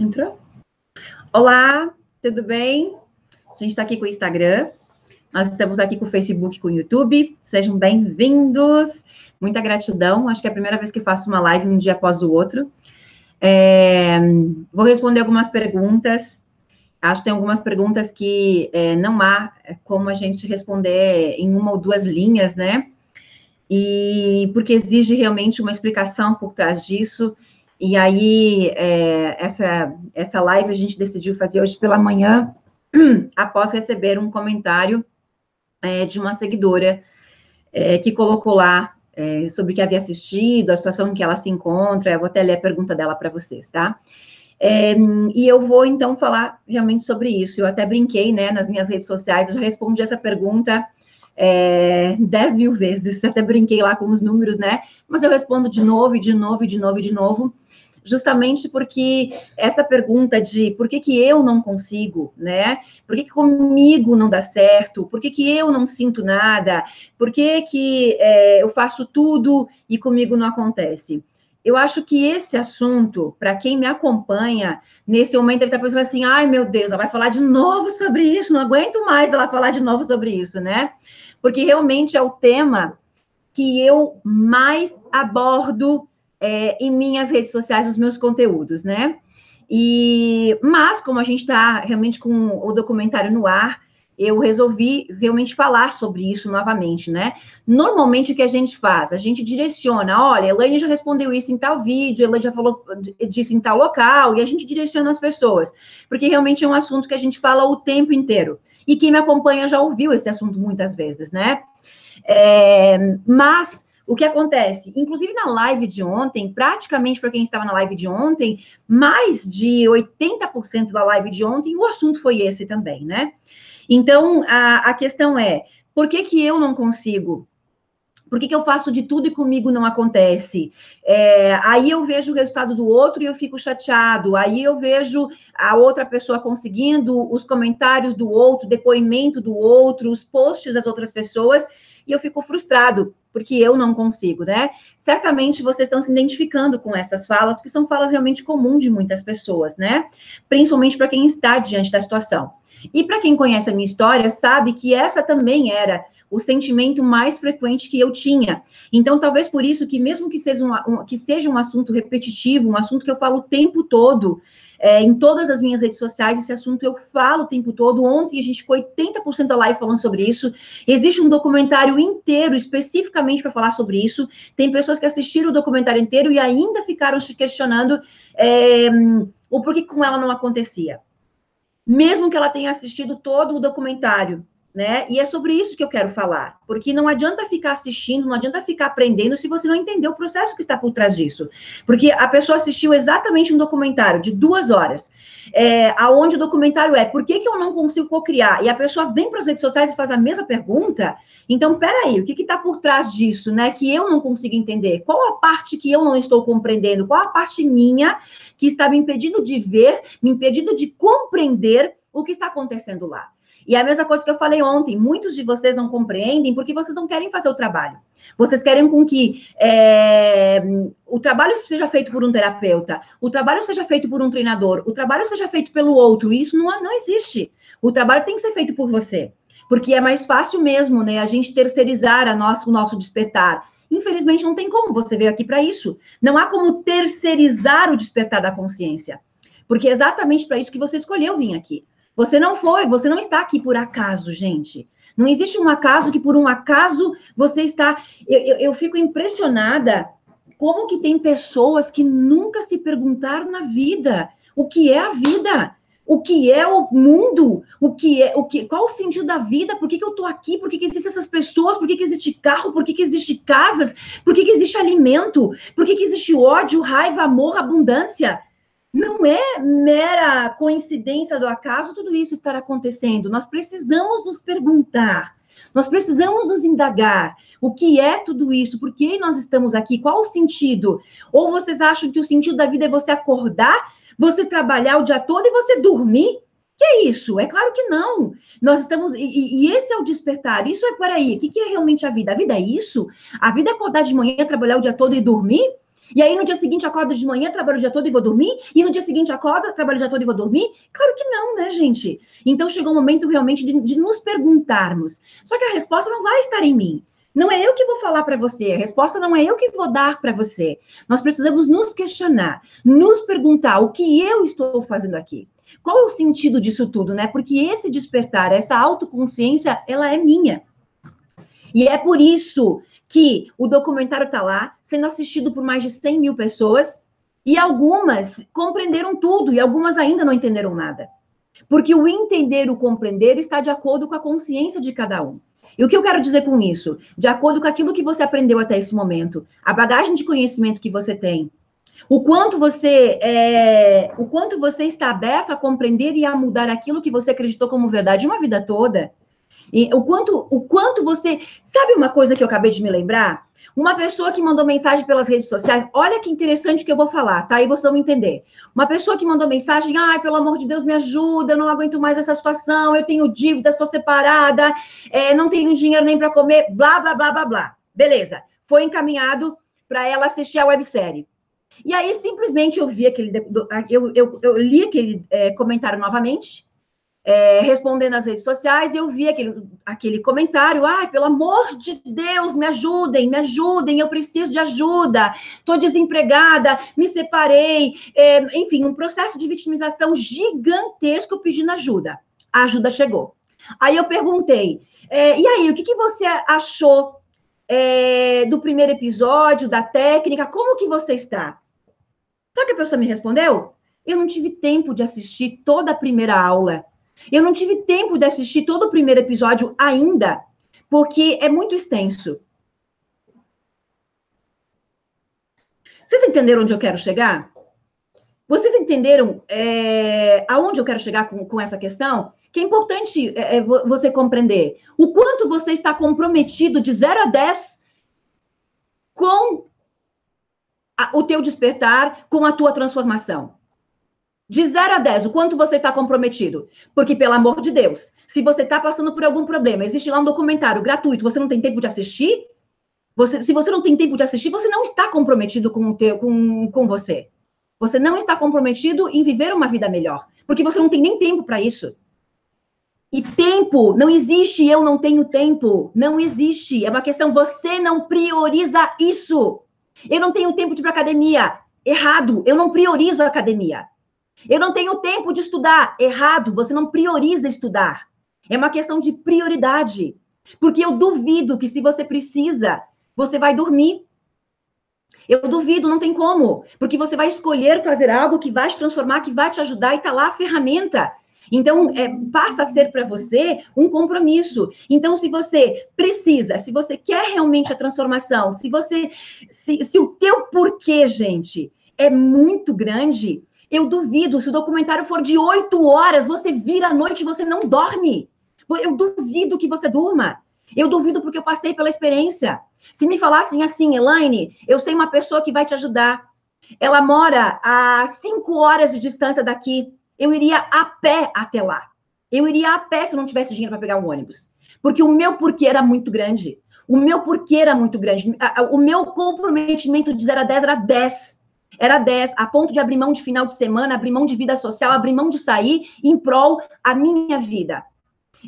Entrou? Olá, tudo bem? A gente está aqui com o Instagram, nós estamos aqui com o Facebook e com o YouTube. Sejam bem-vindos. Muita gratidão. Acho que é a primeira vez que faço uma live um dia após o outro. Vou responder algumas perguntas. Acho que tem algumas perguntas que não há como a gente responder em uma ou duas linhas, né? E porque exige realmente uma explicação por trás disso. E aí, essa live a gente decidiu fazer hoje pela manhã, após receber um comentário de uma seguidora que colocou lá sobre o que havia assistido, a situação em que ela se encontra. Eu vou até ler a pergunta dela para vocês, tá? E eu vou, então, falar realmente sobre isso. Eu até brinquei, né, nas minhas redes sociais, eu já respondi essa pergunta 10 mil vezes, até brinquei lá com os números, né? Mas eu respondo de novo, e de novo, e de novo, e de novo, justamente porque essa pergunta de por que eu não consigo, né? Por que comigo não dá certo? Por que eu não sinto nada? Por que eu faço tudo e comigo não acontece? Eu acho que esse assunto, para quem me acompanha, nesse momento ele está pensando assim, ai meu Deus, ela vai falar de novo sobre isso, não aguento mais ela falar de novo sobre isso, né? Porque realmente é o tema que eu mais abordo em minhas redes sociais, os meus conteúdos, né? Mas, como a gente está realmente com o documentário no ar, eu resolvi realmente falar sobre isso novamente, né? Normalmente, o que a gente faz? A gente direciona, olha, Elaine já respondeu isso em tal vídeo, Elaine já falou disso em tal local, e a gente direciona as pessoas, porque realmente é um assunto que a gente fala o tempo inteiro. E quem me acompanha já ouviu esse assunto muitas vezes, né? Mas o que acontece? Inclusive na live de ontem, praticamente para quem estava na live de ontem, mais de 80% da live de ontem, o assunto foi esse também, né? Então, a questão é, por que eu não consigo? Por que eu faço de tudo e comigo não acontece? Aí eu vejo o resultado do outro e eu fico chateado. Aí eu vejo a outra pessoa conseguindo, os comentários do outro, depoimento do outro, os posts das outras pessoas, e eu fico frustrado, porque eu não consigo, né? Certamente vocês estão se identificando com essas falas, porque são falas realmente comuns de muitas pessoas, né? Principalmente para quem está diante da situação. E para quem conhece a minha história, sabe que essa também era o sentimento mais frequente que eu tinha. Então, talvez por isso que, mesmo que seja um assunto repetitivo, um assunto que eu falo o tempo todo, em todas as minhas redes sociais, esse assunto eu falo o tempo todo. Ontem a gente ficou 80% da live falando sobre isso. Existe um documentário inteiro especificamente para falar sobre isso. Tem pessoas que assistiram o documentário inteiro e ainda ficaram se questionando o porquê com ela não acontecia. Mesmo que ela tenha assistido todo o documentário, né? E é sobre isso que eu quero falar, porque não adianta ficar assistindo, não adianta ficar aprendendo se você não entender o processo que está por trás disso. Porque a pessoa assistiu exatamente um documentário de 2 horas, aonde o documentário por que eu não consigo cocriar? E a pessoa vem para as redes sociais e faz a mesma pergunta. Então, peraí, o que está por trás disso, né? Que eu não consigo entender? Qual a parte que eu não estou compreendendo? Qual a parte minha que está me impedindo de ver, me impedindo de compreender o que está acontecendo lá? E a mesma coisa que eu falei ontem, muitos de vocês não compreendem porque vocês não querem fazer o trabalho. Vocês querem com que o trabalho seja feito por um terapeuta, o trabalho seja feito por um treinador, o trabalho seja feito pelo outro. E isso não existe. O trabalho tem que ser feito por você. Porque é mais fácil mesmo, né, a gente terceirizar o nosso despertar. Infelizmente, não tem como, você veio aqui para isso. Não há como terceirizar o despertar da consciência. Porque é exatamente para isso que você escolheu vir aqui. Você não está aqui por acaso, gente. Não existe um acaso que por um acaso você está... Eu fico impressionada como que tem pessoas que nunca se perguntaram na vida o que é a vida, o que é o mundo, qual o sentido da vida, por que eu estou aqui, por que existem essas pessoas, por que existe carro, por que existe casas, por que existe alimento, por que existe ódio, raiva, amor, abundância. Não é mera coincidência do acaso tudo isso estar acontecendo. Nós precisamos nos perguntar, nós precisamos nos indagar o que é tudo isso, por que nós estamos aqui, qual o sentido? Ou vocês acham que o sentido da vida é você acordar, você trabalhar o dia todo e você dormir? Que é isso? É claro que não. Nós estamos... E esse é o despertar. Isso peraí, o que é realmente a vida? A vida é isso? A vida é acordar de manhã, trabalhar o dia todo e dormir? E aí, no dia seguinte, acordo de manhã, trabalho o dia todo e vou dormir? E no dia seguinte, acordo, trabalho o dia todo e vou dormir? Claro que não, né, gente? Então, chegou o momento realmente de nos perguntarmos. Só que a resposta não vai estar em mim. Não é eu que vou falar para você, a resposta não é eu que vou dar para você. Nós precisamos nos questionar, nos perguntar o que eu estou fazendo aqui. Qual é o sentido disso tudo, né? Porque esse despertar, essa autoconsciência, ela é minha. E é por isso que o documentário está lá, sendo assistido por mais de 100 mil pessoas, e algumas compreenderam tudo, e algumas ainda não entenderam nada. Porque o entender, o compreender, está de acordo com a consciência de cada um. E o que eu quero dizer com isso? De acordo com aquilo que você aprendeu até esse momento, a bagagem de conhecimento que você tem, o quanto você está aberto a compreender e a mudar aquilo que você acreditou como verdade uma vida toda. E o quanto você... Sabe uma coisa que eu acabei de me lembrar? Uma pessoa que mandou mensagem pelas redes sociais, olha que interessante que eu vou falar, tá? Aí vocês vão entender. Uma pessoa que mandou mensagem, ai, pelo amor de Deus, me ajuda, eu não aguento mais essa situação, eu tenho dívidas, estou separada, não tenho dinheiro nem para comer, blá, blá, blá, blá, blá. Beleza. Foi encaminhado para ela assistir a websérie. E aí, simplesmente, eu li aquele comentário novamente, respondendo nas redes sociais, eu vi aquele comentário, ai, pelo amor de Deus, me ajudem, eu preciso de ajuda, estou desempregada, me separei, enfim, um processo de vitimização gigantesco pedindo ajuda. A ajuda chegou. Aí eu perguntei, e aí, o que você achou do primeiro episódio, da técnica, como que você está? Sabe o que a pessoa me respondeu? Eu não tive tempo de assistir toda a primeira aula. Eu não tive tempo de assistir todo o primeiro episódio ainda, porque é muito extenso. Vocês entenderam onde eu quero chegar? Vocês entenderam aonde eu quero chegar com essa questão? Que é importante você compreender. O quanto você está comprometido de 0 a 10 com o teu despertar, com a tua transformação. De 0 a 10, o quanto você está comprometido? Porque, pelo amor de Deus, se você está passando por algum problema, existe lá um documentário gratuito, você não tem tempo de assistir? Se você não tem tempo de assistir, você não está comprometido com você. Você não está comprometido em viver uma vida melhor, porque você não tem nem tempo para isso. E tempo, não existe eu não tenho tempo. Não existe. É uma questão, você não prioriza isso. Eu não tenho tempo de ir para academia. Errado, eu não priorizo a academia. Eu não tenho tempo de estudar. Errado, você não prioriza estudar. É uma questão de prioridade. Porque eu duvido que se você precisa, você vai dormir. Eu duvido, não tem como. Porque você vai escolher fazer algo que vai te transformar, que vai te ajudar e tá lá a ferramenta. Então, passa a ser para você um compromisso. Então, se você precisa, se você quer realmente a transformação, se o teu porquê, gente, é muito grande, eu duvido, se o documentário for de 8 horas, você vira à noite e você não dorme. Eu duvido que você durma. Eu duvido porque eu passei pela experiência. Se me falassem assim, Elaine, eu sei uma pessoa que vai te ajudar. Ela mora a 5 horas de distância daqui. Eu iria a pé até lá. Eu iria a pé se não tivesse dinheiro para pegar um ônibus. Porque o meu porquê era muito grande. O meu porquê era muito grande. O meu comprometimento de 0 a 10 era 10. Era 10, a ponto de abrir mão de final de semana, abrir mão de vida social, abrir mão de sair em prol a minha vida.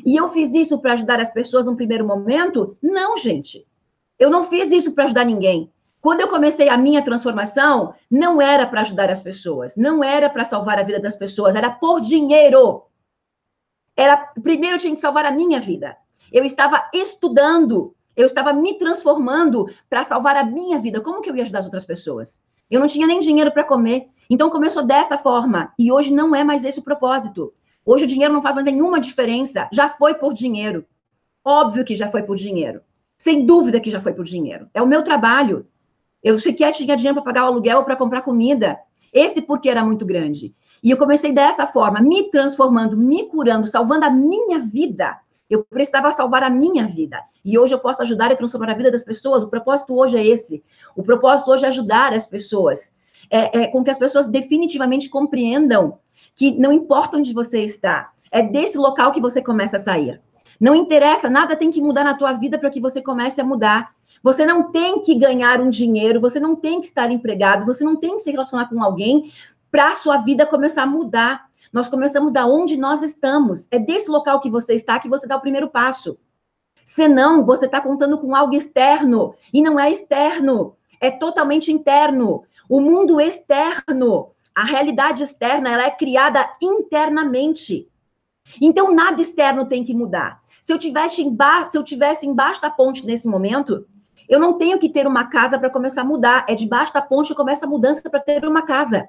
E eu fiz isso para ajudar as pessoas num primeiro momento? Não, gente. Eu não fiz isso para ajudar ninguém. Quando eu comecei a minha transformação, não era para ajudar as pessoas, não era para salvar a vida das pessoas, era por dinheiro. Primeiro eu tinha que salvar a minha vida. Eu estava estudando, eu estava me transformando para salvar a minha vida. Como que eu ia ajudar as outras pessoas? Eu não tinha nem dinheiro para comer. Então, começou dessa forma. E hoje não é mais esse o propósito. Hoje o dinheiro não faz mais nenhuma diferença. Já foi por dinheiro. Óbvio que já foi por dinheiro. Sem dúvida que já foi por dinheiro. É o meu trabalho. Eu sequer tinha dinheiro para pagar o aluguel ou para comprar comida. Esse porquê era muito grande. E eu comecei dessa forma, me transformando, me curando, salvando a minha vida. Eu precisava salvar a minha vida. E hoje eu posso ajudar e transformar a vida das pessoas. O propósito hoje é esse. O propósito hoje é ajudar as pessoas. Com que as pessoas definitivamente compreendam que não importa onde você está. É desse local que você começa a sair. Não interessa, nada tem que mudar na tua vida para que você comece a mudar. Você não tem que ganhar um dinheiro, você não tem que estar empregado, você não tem que se relacionar com alguém para a sua vida começar a mudar. Nós começamos da onde nós estamos. É desse local que você está que você dá o primeiro passo. Senão, você está contando com algo externo. E não é externo, é totalmente interno. O mundo externo, a realidade externa, ela é criada internamente. Então, nada externo tem que mudar. Se eu tivesse embaixo da ponte nesse momento, eu não tenho que ter uma casa para começar a mudar. É debaixo da ponte que começa a mudança para ter uma casa.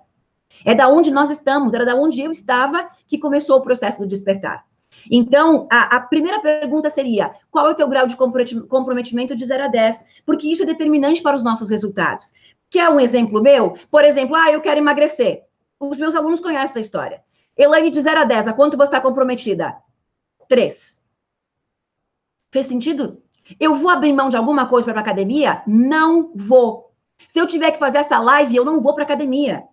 É da onde nós estamos, era da onde eu estava que começou o processo do despertar. Então, a primeira pergunta seria, qual é o teu grau de comprometimento de 0 a 10? Porque isso é determinante para os nossos resultados. Quer um exemplo meu? Por exemplo, eu quero emagrecer. Os meus alunos conhecem essa história. Elaine, de 0 a 10, a quanto você está comprometida? 3. Fez sentido? Eu vou abrir mão de alguma coisa para ir para academia? Não vou. Se eu tiver que fazer essa live, eu não vou para academia.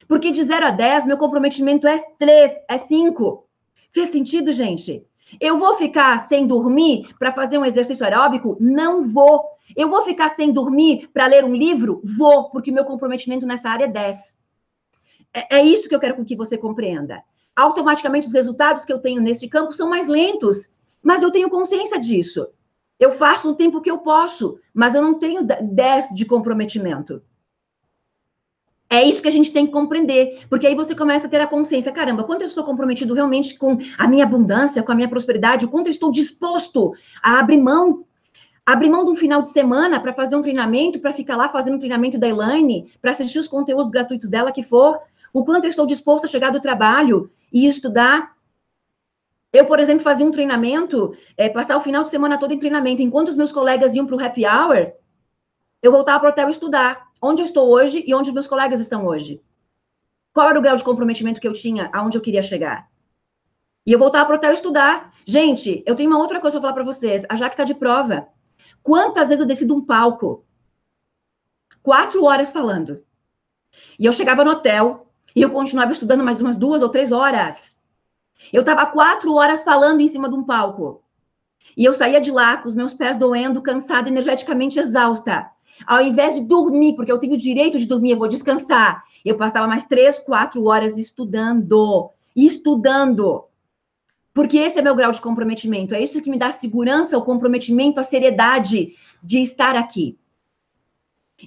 Porque de 0 a 10, meu comprometimento é 3, é 5. Fez sentido, gente? Eu vou ficar sem dormir para fazer um exercício aeróbico? Não vou. Eu vou ficar sem dormir para ler um livro? Vou, porque meu comprometimento nessa área é 10. É isso que eu quero que você compreenda. Automaticamente, os resultados que eu tenho neste campo são mais lentos, mas eu tenho consciência disso. Eu faço no tempo que eu posso, mas eu não tenho 10 de comprometimento. É isso que a gente tem que compreender, porque aí você começa a ter a consciência, caramba, quanto eu estou comprometido realmente com a minha abundância, com a minha prosperidade, o quanto eu estou disposto a abrir mão de um final de semana para fazer um treinamento, para ficar lá fazendo um treinamento da Elaine, para assistir os conteúdos gratuitos dela que for, o quanto eu estou disposto a chegar do trabalho e estudar. Eu, por exemplo, fazia um treinamento, passar o final de semana todo em treinamento, enquanto os meus colegas iam para o happy hour, eu voltava para o hotel estudar. Onde eu estou hoje e onde meus colegas estão hoje. Qual era o grau de comprometimento que eu tinha, aonde eu queria chegar? E eu voltava para o hotel estudar. Gente, eu tenho uma outra coisa para falar para vocês. A Jaque está de prova. Quantas vezes eu desci de um palco? 4 horas falando. E eu chegava no hotel e eu continuava estudando mais umas 2 ou 3 horas. Eu estava 4 horas falando em cima de um palco. E eu saía de lá com os meus pés doendo, cansada, energeticamente exausta. Ao invés de dormir, porque eu tenho o direito de dormir, eu vou descansar. Eu passava mais 3, 4 horas estudando. Porque esse é meu grau de comprometimento. É isso que me dá segurança, o comprometimento, a seriedade de estar aqui.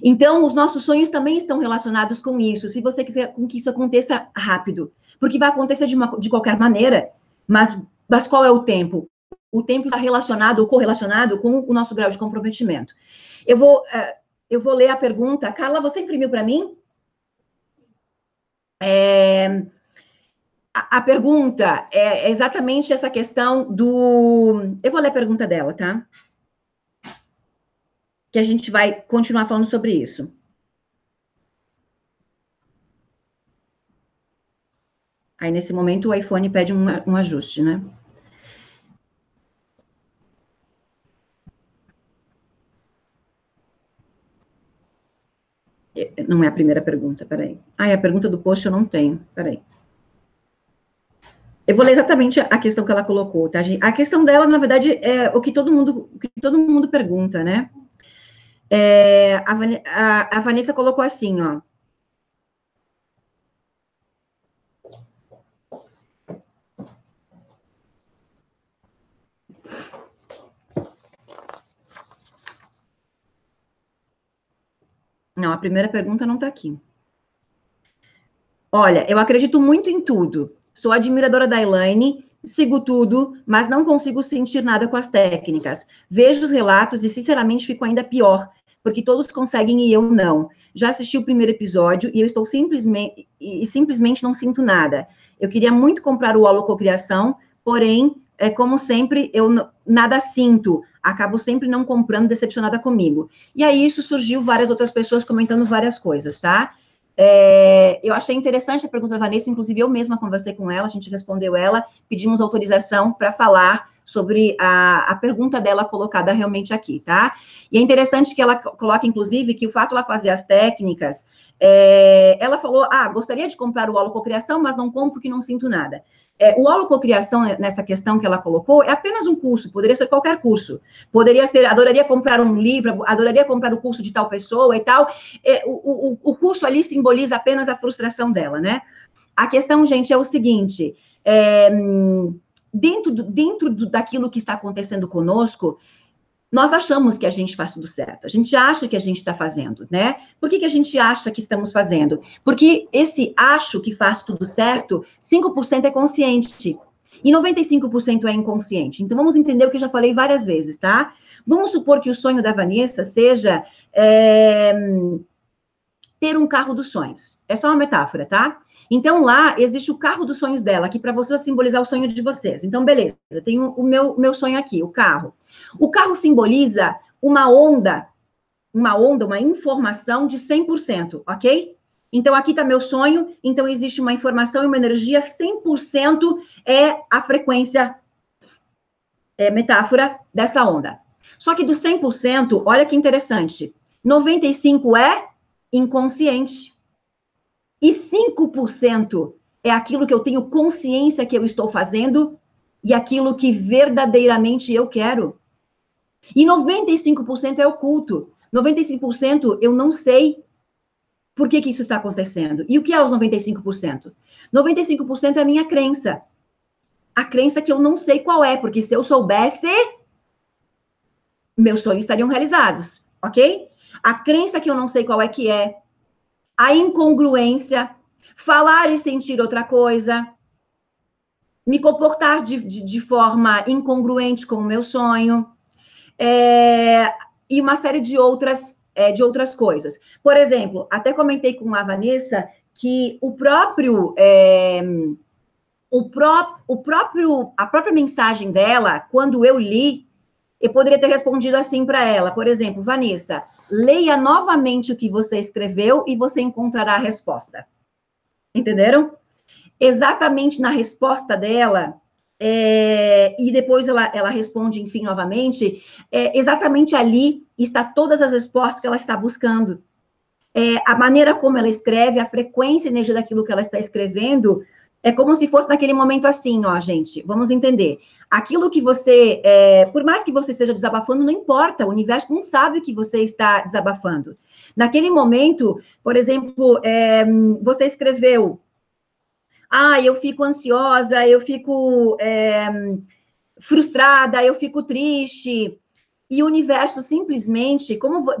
Então, os nossos sonhos também estão relacionados com isso. Se você quiser que isso aconteça rápido. Porque vai acontecer de qualquer maneira. Mas qual é o tempo? O tempo está relacionado ou correlacionado com o nosso grau de comprometimento. Eu vou ler a pergunta. Carla, você imprimiu para mim? A pergunta é exatamente essa questão do... Eu vou ler a pergunta dela, tá? Que a gente vai continuar falando sobre isso. Aí, nesse momento, o iPhone pede um ajuste, né? Não é a primeira pergunta, peraí. A pergunta do post eu não tenho, peraí. Eu vou ler exatamente a questão que ela colocou, tá, gente? A questão dela, na verdade, é o que todo mundo pergunta, né? A Vanessa colocou assim, ó. Não, a primeira pergunta não está aqui. Olha, eu acredito muito em tudo. Sou admiradora da Elaine, sigo tudo, mas não consigo sentir nada com as técnicas. Vejo os relatos e, sinceramente, fico ainda pior, porque todos conseguem e eu não. Já assisti o primeiro episódio e eu estou simplesmente não sinto nada. Eu queria muito comprar o Holococriação, porém, como sempre, eu nada sinto. Acabo sempre não comprando, decepcionada comigo. E aí, isso surgiu várias outras pessoas comentando várias coisas, tá? Eu achei interessante a pergunta da Vanessa, inclusive eu mesma conversei com ela, a gente respondeu ela, pedimos autorização para falar sobre a pergunta dela colocada realmente aqui, tá? E é interessante que ela coloque, inclusive, que o fato de ela fazer as técnicas Ela falou, gostaria de comprar o holococriação, mas não compro porque não sinto nada. O holococriação, nessa questão que ela colocou, é apenas um curso, poderia ser qualquer curso. Poderia ser, adoraria comprar um livro, adoraria comprar o curso de tal pessoa e tal. O curso ali simboliza apenas a frustração dela, né? A questão, gente, é o seguinte, dentro daquilo que está acontecendo conosco, nós achamos que a gente faz tudo certo, a gente acha que a gente está fazendo, né? Por que a gente acha que estamos fazendo? Porque esse acho que faz tudo certo, 5% é consciente e 95% é inconsciente. Então, vamos entender o que eu já falei várias vezes, tá? Vamos supor que o sonho da Vanessa seja ter um carro dos sonhos. É só uma metáfora, tá? Então, lá existe o carro dos sonhos dela, aqui para você simbolizar o sonho de vocês. Então, beleza, tem o meu sonho aqui, o carro. O carro simboliza uma informação de 100%, ok? Então, aqui está meu sonho, então existe uma informação e uma energia, 100% é a frequência, metáfora dessa onda. Só que do 100%, olha que interessante, 95% é inconsciente. E 5% é aquilo que eu tenho consciência que eu estou fazendo e aquilo que verdadeiramente eu quero. E 95% é oculto. 95% eu não sei por que isso está acontecendo. E o que é os 95%? 95% é a minha crença. A crença que eu não sei qual é, porque se eu soubesse, meus sonhos estariam realizados, ok? A crença que eu não sei qual é que é, a incongruência, falar e sentir outra coisa, me comportar de forma incongruente com o meu sonho, e uma série de outras coisas. Por exemplo, até comentei com a Vanessa que a própria mensagem dela, quando eu li, eu poderia ter respondido assim para ela, por exemplo, Vanessa, leia novamente o que você escreveu e você encontrará a resposta. Entenderam? Exatamente na resposta dela, e depois ela responde, enfim, novamente, exatamente ali está todas as respostas que ela está buscando. A maneira como ela escreve, a frequência e energia daquilo que ela está escrevendo, é como se fosse naquele momento assim, ó, gente, vamos entender. Aquilo que você, por mais que você esteja desabafando, não importa, o universo não sabe o que você está desabafando. Naquele momento, por exemplo, você escreveu, eu fico ansiosa, eu fico frustrada, eu fico triste, e o universo simplesmente,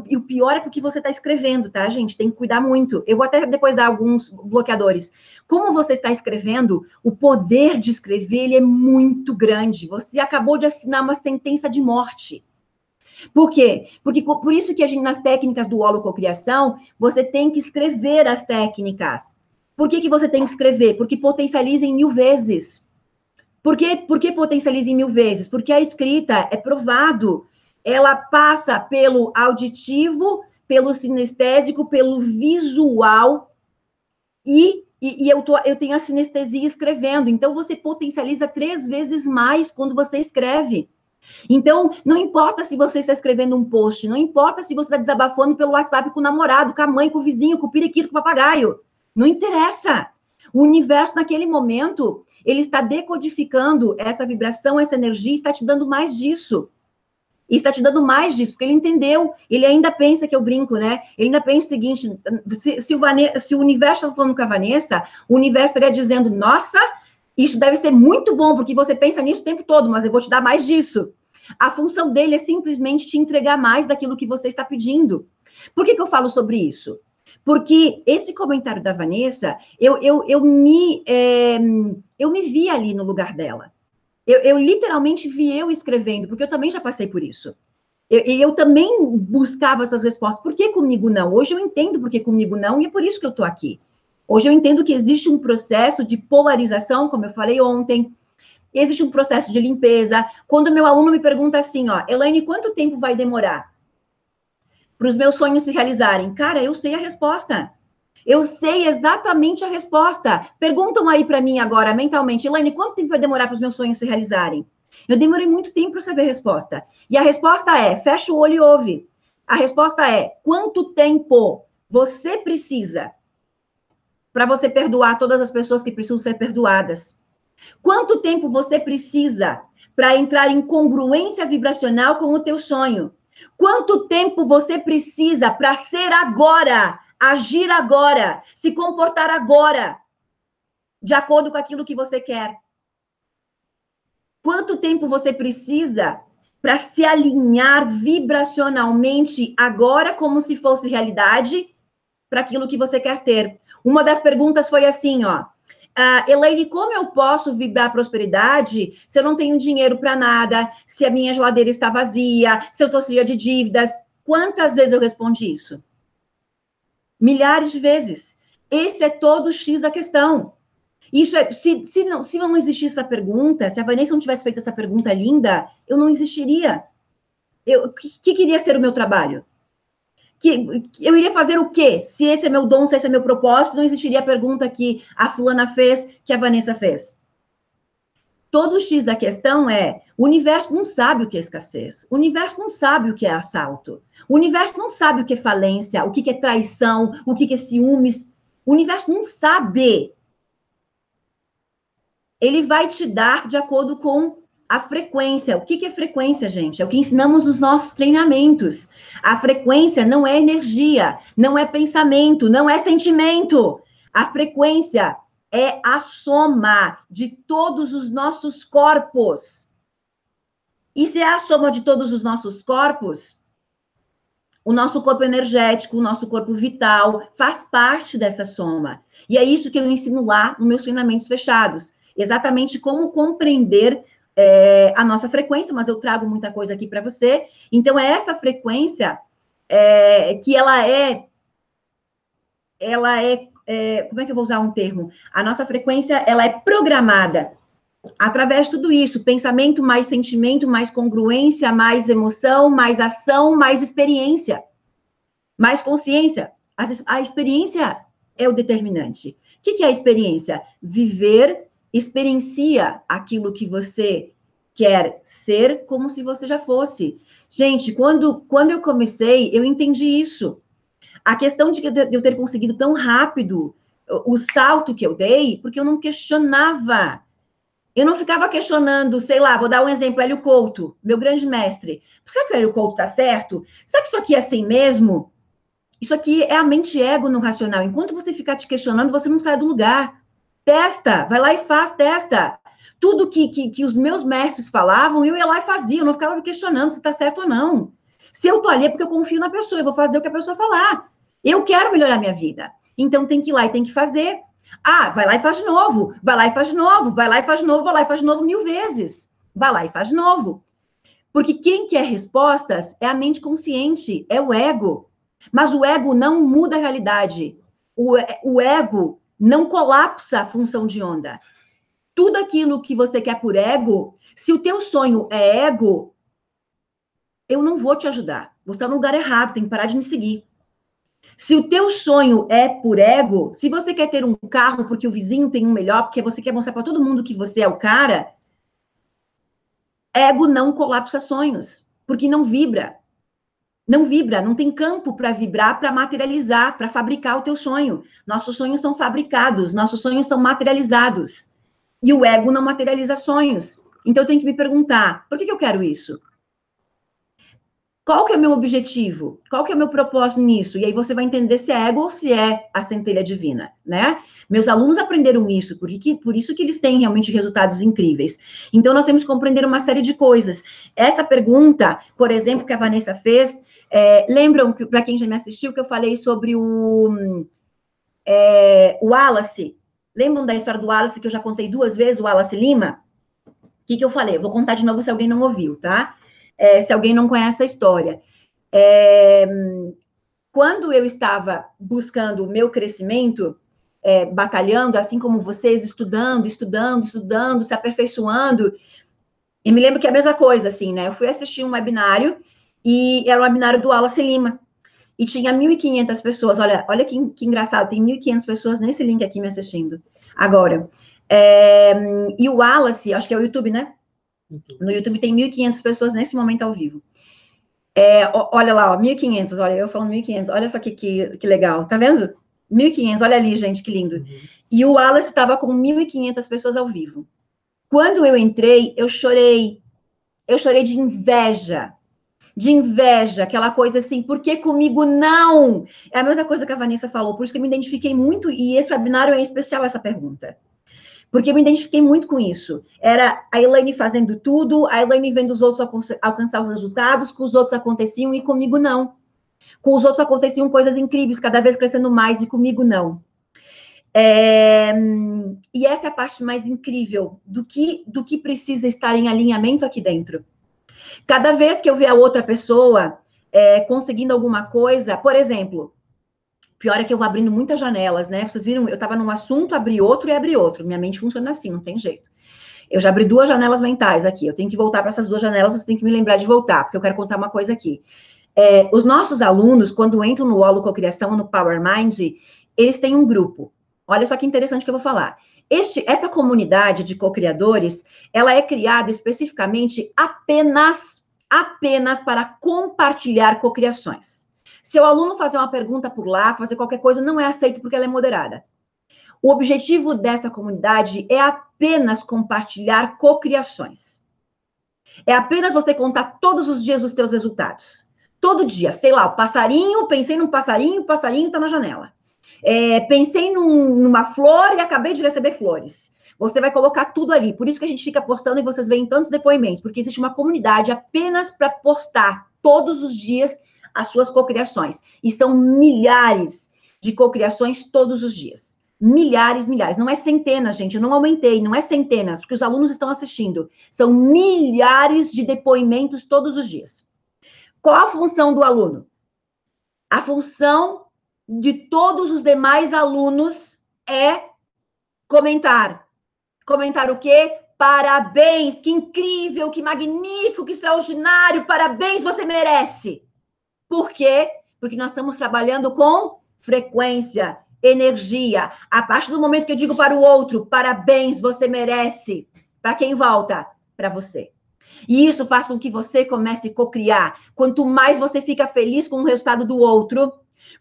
e o pior é porque você está escrevendo, tá, gente? Tem que cuidar muito. Eu vou até depois dar alguns bloqueadores. Como você está escrevendo, o poder de escrever, ele é muito grande. Você acabou de assinar uma sentença de morte. Por quê? Porque por isso que a gente, nas técnicas do holococriação, você tem que escrever as técnicas. Por que você tem que escrever? Porque potencializa em 1000 vezes. Por que potencializa em 1000 vezes? Porque a escrita é provado. Ela passa pelo auditivo, pelo sinestésico, pelo visual, e eu tenho a sinestesia escrevendo. Então, você potencializa 3 vezes mais quando você escreve. Então, não importa se você está escrevendo um post, não importa se você está desabafando pelo WhatsApp com o namorado, com a mãe, com o vizinho, com o periquito, com o papagaio. Não interessa. O universo, naquele momento, ele está decodificando essa vibração, essa energia, está te dando mais disso. E está te dando mais disso, porque ele entendeu, ele ainda pensa que eu brinco, né? Ele ainda pensa o seguinte, se o universo está falando com a Vanessa, o universo estaria dizendo, nossa, isso deve ser muito bom, porque você pensa nisso o tempo todo, mas eu vou te dar mais disso. A função dele é simplesmente te entregar mais daquilo que você está pedindo. Por que eu falo sobre isso? Porque esse comentário da Vanessa, eu me vi ali no lugar dela. Eu literalmente vi eu escrevendo, porque eu também já passei por isso. Eu também buscava essas respostas. Por que comigo não? Hoje eu entendo por que comigo não, e é por isso que eu estou aqui. Hoje eu entendo que existe um processo de polarização, como eu falei ontem, existe um processo de limpeza. Quando meu aluno me pergunta assim, ó, Elaine, quanto tempo vai demorar para os meus sonhos se realizarem? Cara, eu sei a resposta. Eu sei exatamente a resposta. Perguntam aí para mim agora, mentalmente, Elaine, quanto tempo vai demorar para os meus sonhos se realizarem? Eu demorei muito tempo para saber a resposta. E a resposta é, fecha o olho e ouve. A resposta é, quanto tempo você precisa para você perdoar todas as pessoas que precisam ser perdoadas? Quanto tempo você precisa para entrar em congruência vibracional com o teu sonho? Quanto tempo você precisa para ser agora, agir agora, se comportar agora, de acordo com aquilo que você quer? Quanto tempo você precisa para se alinhar vibracionalmente agora, como se fosse realidade, para aquilo que você quer ter? Uma das perguntas foi assim, ó. Elaine, como eu posso vibrar prosperidade se eu não tenho dinheiro para nada, se a minha geladeira está vazia, se eu estou cheia de dívidas? Quantas vezes eu respondi isso? Milhares de vezes. Esse é todo o X da questão. Isso é, se não existisse essa pergunta, se a Vanessa não tivesse feito essa pergunta linda, eu não existiria. Que queria ser o meu trabalho? Eu iria fazer o quê? Se esse é meu dom, se esse é meu propósito, não existiria a pergunta que a fulana fez, que a Vanessa fez. Todo o X da questão é, o universo não sabe o que é escassez, o universo não sabe o que é assalto, o universo não sabe o que é falência, o que é traição, o que é ciúmes, o universo não sabe. Ele vai te dar de acordo com a frequência. O que é frequência, gente? É o que ensinamos nos nossos treinamentos. A frequência não é energia, não é pensamento, não é sentimento. A frequência é a soma de todos os nossos corpos. E se é a soma de todos os nossos corpos, o nosso corpo energético, o nosso corpo vital, faz parte dessa soma. E é isso que eu ensino lá nos meus treinamentos fechados. Exatamente como compreender a nossa frequência, mas eu trago muita coisa aqui para você. Então, é essa frequência que ela é, como é que eu vou usar um termo? A nossa frequência, ela é programada através de tudo isso, pensamento mais sentimento, mais congruência, mais emoção, mais ação, mais experiência, mais consciência. A experiência é o determinante. O que é a experiência? Viver, experiencia aquilo que você quer ser como se você já fosse. Gente, quando eu comecei, eu entendi isso. A questão de eu ter conseguido tão rápido o salto que eu dei, porque eu não questionava. Eu não ficava questionando, sei lá, vou dar um exemplo, Hélio Couto, meu grande mestre. Será que o Hélio Couto tá certo? Será que isso aqui é assim mesmo? Isso aqui é a mente ego no racional. Enquanto você ficar te questionando, você não sai do lugar. Testa, vai lá e faz, testa. Tudo que os meus mestres falavam, eu ia lá e fazia, eu não ficava me questionando se tá certo ou não. Se eu tô ali é porque eu confio na pessoa, eu vou fazer o que a pessoa falar. Eu quero melhorar minha vida. Então tem que ir lá e tem que fazer. Vai lá e faz de novo, vai lá e faz de novo, vai lá e faz de novo, vai lá e faz de novo 1000 vezes. Vai lá e faz de novo. Porque quem quer respostas é a mente consciente, é o ego. Mas o ego não muda a realidade. O ego não colapsa a função de onda. Tudo aquilo que você quer por ego, se o teu sonho é ego, eu não vou te ajudar. Você está no lugar errado, tem que parar de me seguir. Se o teu sonho é por ego, se você quer ter um carro porque o vizinho tem um melhor, porque você quer mostrar para todo mundo que você é o cara, ego não colapsa sonhos, porque não vibra. Não vibra, não tem campo para vibrar, para materializar, para fabricar o teu sonho. Nossos sonhos são fabricados, nossos sonhos são materializados. E o ego não materializa sonhos. Então eu tenho que me perguntar, por que eu quero isso? Qual que é o meu objetivo? Qual que é o meu propósito nisso? E aí você vai entender se é ego ou se é a centelha divina, né? Meus alunos aprenderam isso, por isso que eles têm realmente resultados incríveis. Então, nós temos que compreender uma série de coisas. Essa pergunta, por exemplo, que a Vanessa fez, lembram, para quem já me assistiu, que eu falei sobre o Wallace? Lembram da história do Wallace, que eu já contei 2 vezes, o Wallace Lima? O que eu falei? Eu vou contar de novo se alguém não ouviu, tá? Se alguém não conhece a história. Quando eu estava buscando o meu crescimento, batalhando, assim como vocês, estudando, se aperfeiçoando, e me lembro que é a mesma coisa, assim, né? Eu fui assistir um webinário, e era um webinário do Wallace Lima, e tinha 1.500 pessoas, olha que engraçado, tem 1.500 pessoas nesse link aqui me assistindo, agora. E o Wallace, acho que é o YouTube, né? No YouTube tem 1.500 pessoas nesse momento ao vivo. Olha lá, ó, 1.500, olha, eu falando 1.500, olha só que legal, tá vendo? 1.500, olha ali, gente, que lindo. E o Wallace estava com 1.500 pessoas ao vivo. Quando eu entrei, eu chorei de inveja, aquela coisa assim, por que comigo não? É a mesma coisa que a Vanessa falou, por isso que eu me identifiquei muito, e esse webinário é especial essa pergunta. Porque eu me identifiquei muito com isso. Era a Elaine fazendo tudo, a Elaine vendo os outros alcançar os resultados, com os outros aconteciam e comigo não. Com os outros aconteciam coisas incríveis, cada vez crescendo mais, e comigo não. E essa é a parte mais incrível do que precisa estar em alinhamento aqui dentro. Cada vez que eu ver a outra pessoa conseguindo alguma coisa, por exemplo, pior é que eu vou abrindo muitas janelas, né? Vocês viram, eu estava num assunto, abri outro e abri outro. Minha mente funciona assim, não tem jeito. Eu já abri 2 janelas mentais aqui. Eu tenho que voltar para essas 2 janelas, vocês têm que me lembrar de voltar, porque eu quero contar uma coisa aqui. Os nossos alunos, quando entram no Holo Cocriação, no Power Mind, eles têm um grupo. Olha só que interessante que eu vou falar. Essa comunidade de co-criadores, ela é criada especificamente apenas para compartilhar cocriações. Se o aluno fazer uma pergunta por lá, fazer qualquer coisa, não é aceito porque ela é moderada. O objetivo dessa comunidade é apenas compartilhar cocriações. É apenas você contar todos os dias os teus resultados. Todo dia, sei lá, o passarinho, pensei num passarinho, o passarinho tá na janela. Pensei numa flor e acabei de receber flores. Você vai colocar tudo ali. Por isso que a gente fica postando e vocês veem tantos depoimentos, porque existe uma comunidade apenas para postar todos os dias as suas cocriações. E são milhares de cocriações todos os dias. Milhares. Não é centenas, gente. Eu não aumentei, não é centenas, porque os alunos estão assistindo. São milhares de depoimentos todos os dias. Qual a função do aluno? A função de todos os demais alunos é comentar. Comentar o quê? Parabéns, que incrível, que magnífico, que extraordinário, parabéns, você merece. Por quê? Porque nós estamos trabalhando com frequência, energia. A partir do momento que eu digo para o outro, parabéns, você merece. Para quem volta? Para você. E isso faz com que você comece a cocriar. Quanto mais você fica feliz com o resultado do outro,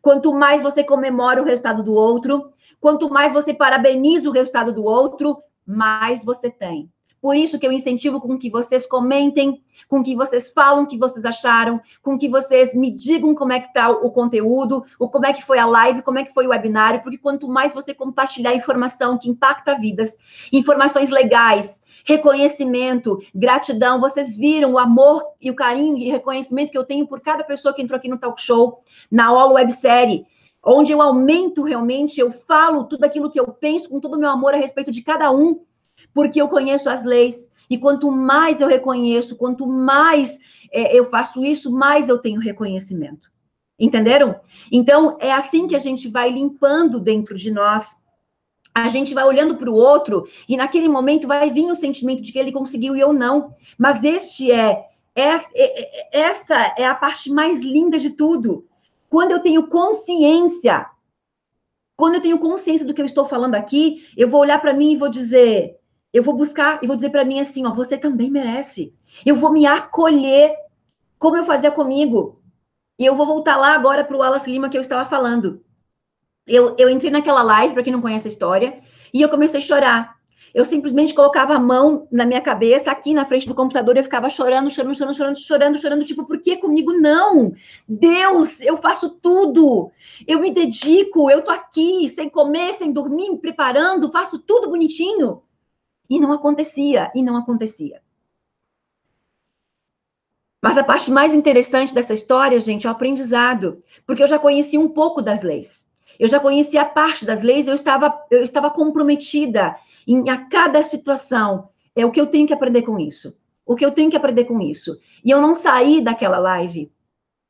quanto mais você comemora o resultado do outro, quanto mais você parabeniza o resultado do outro, mais você tem. Por isso que eu incentivo com que vocês comentem, com que vocês falam o que vocês acharam, com que vocês me digam como é que está o conteúdo, como é que foi a live, como é que foi o webinário, porque quanto mais você compartilhar informação que impacta vidas, informações legais, reconhecimento, gratidão, vocês viram o amor e o carinho e reconhecimento que eu tenho por cada pessoa que entrou aqui no talk show, na Holo Websérie, onde eu aumento realmente, eu falo tudo aquilo que eu penso com todo o meu amor a respeito de cada um, porque eu conheço as leis, e quanto mais eu reconheço, quanto mais eu faço isso, mais eu tenho reconhecimento. Entenderam? Então, é assim que a gente vai limpando dentro de nós, a gente vai olhando para o outro, e naquele momento vai vir o sentimento de que ele conseguiu e eu não. Mas essa é a parte mais linda de tudo. Quando eu tenho consciência do que eu estou falando aqui, eu vou olhar para mim e vou dizer... Eu vou buscar e vou dizer para mim assim, ó, você também merece. Eu vou me acolher como eu fazia comigo. E eu vou voltar lá agora para o Wallace Lima que eu estava falando. Eu entrei naquela live, para quem não conhece a história, e eu comecei a chorar. Eu simplesmente colocava a mão na minha cabeça, aqui na frente do computador, e eu ficava chorando, tipo, por que comigo não? Deus, eu faço tudo. Eu me dedico, eu tô aqui, sem comer, sem dormir, me preparando, faço tudo bonitinho. E não acontecia. Mas a parte mais interessante dessa história, gente, é o aprendizado. Porque eu já conhecia um pouco das leis. Eu já conhecia a parte das leis, eu estava comprometida a cada situação. É o que eu tenho que aprender com isso. E eu não saí daquela live.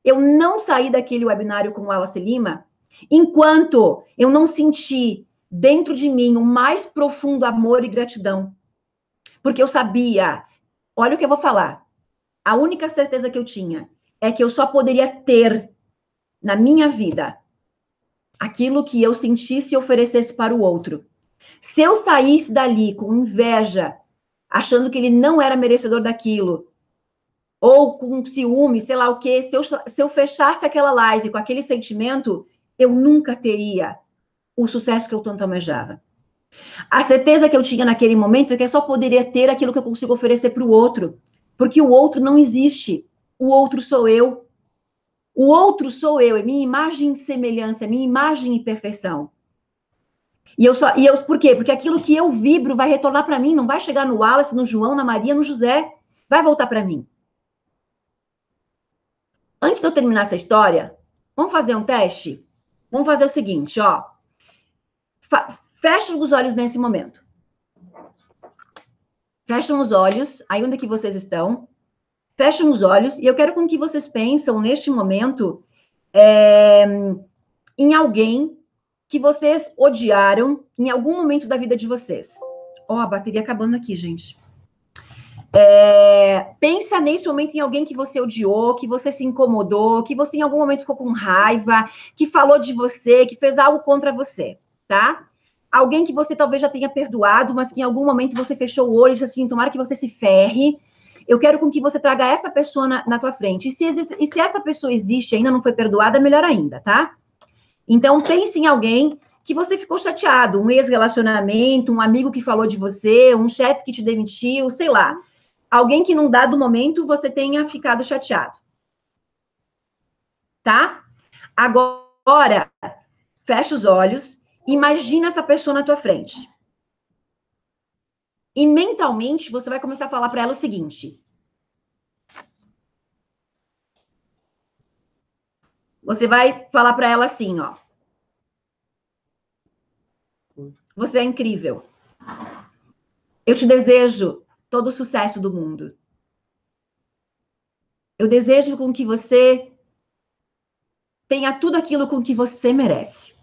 Eu não saí daquele webinário com o Wallace Lima enquanto eu não senti dentro de mim um mais profundo amor e gratidão. Porque eu sabia, olha o que eu vou falar, a única certeza que eu tinha é que eu só poderia ter na minha vida aquilo que eu sentisse e oferecesse para o outro. Se eu saísse dali com inveja, achando que ele não era merecedor daquilo, ou com ciúme, sei lá o quê, se eu fechasse aquela live com aquele sentimento, eu nunca teria o sucesso que eu tanto almejava. A certeza que eu tinha naquele momento é que eu só poderia ter aquilo que eu consigo oferecer para o outro, porque o outro não existe. O outro sou eu. O outro sou eu, é minha imagem e semelhança, é minha imagem e perfeição. Por quê? Porque aquilo que eu vibro vai retornar para mim, não vai chegar no Wallace, no João, na Maria, no José, vai voltar para mim. Antes de eu terminar essa história, vamos fazer um teste? Vamos fazer o seguinte, ó. Fecha os olhos nesse momento. Fecham os olhos, aí onde é que vocês estão? Fecham os olhos e eu quero com que vocês pensam neste momento em alguém que vocês odiaram em algum momento da vida de vocês. Ó, a bateria acabando aqui, gente. Pensa nesse momento em alguém que você odiou, que você se incomodou, que você em algum momento ficou com raiva, que falou de você, que fez algo contra você, tá? Alguém que você talvez já tenha perdoado, mas que em algum momento você fechou o olho e disse assim, tomara que você se ferre. Eu quero com que você traga essa pessoa na tua frente. E se essa pessoa existe e ainda não foi perdoada, melhor ainda, tá? Então, pense em alguém que você ficou chateado, um ex-relacionamento, um amigo que falou de você, um chefe que te demitiu, sei lá. Alguém que num dado momento você tenha ficado chateado. Tá? Agora, fecha os olhos, imagina essa pessoa na tua frente. E mentalmente você vai começar a falar para ela o seguinte: você vai falar para ela assim, ó. Você é incrível. Eu te desejo todo o sucesso do mundo. Eu desejo com que você tenha tudo aquilo com que você merece.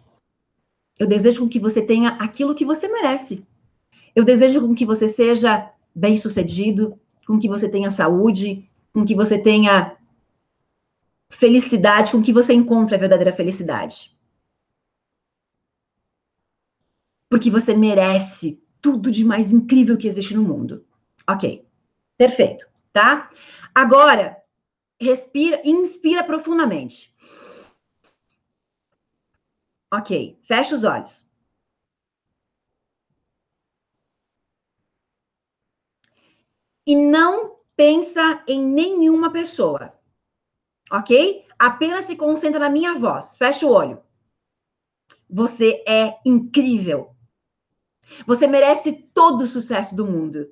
Eu desejo com que você tenha aquilo que você merece. Eu desejo com que você seja bem-sucedido, com que você tenha saúde, com que você tenha felicidade, com que você encontre a verdadeira felicidade. Porque você merece tudo de mais incrível que existe no mundo. Ok, perfeito, tá? Agora, respira, inspira profundamente. Ok, fecha os olhos. E não pensa em nenhuma pessoa, ok? Apenas se concentra na minha voz. Fecha o olho. Você é incrível. Você merece todo o sucesso do mundo.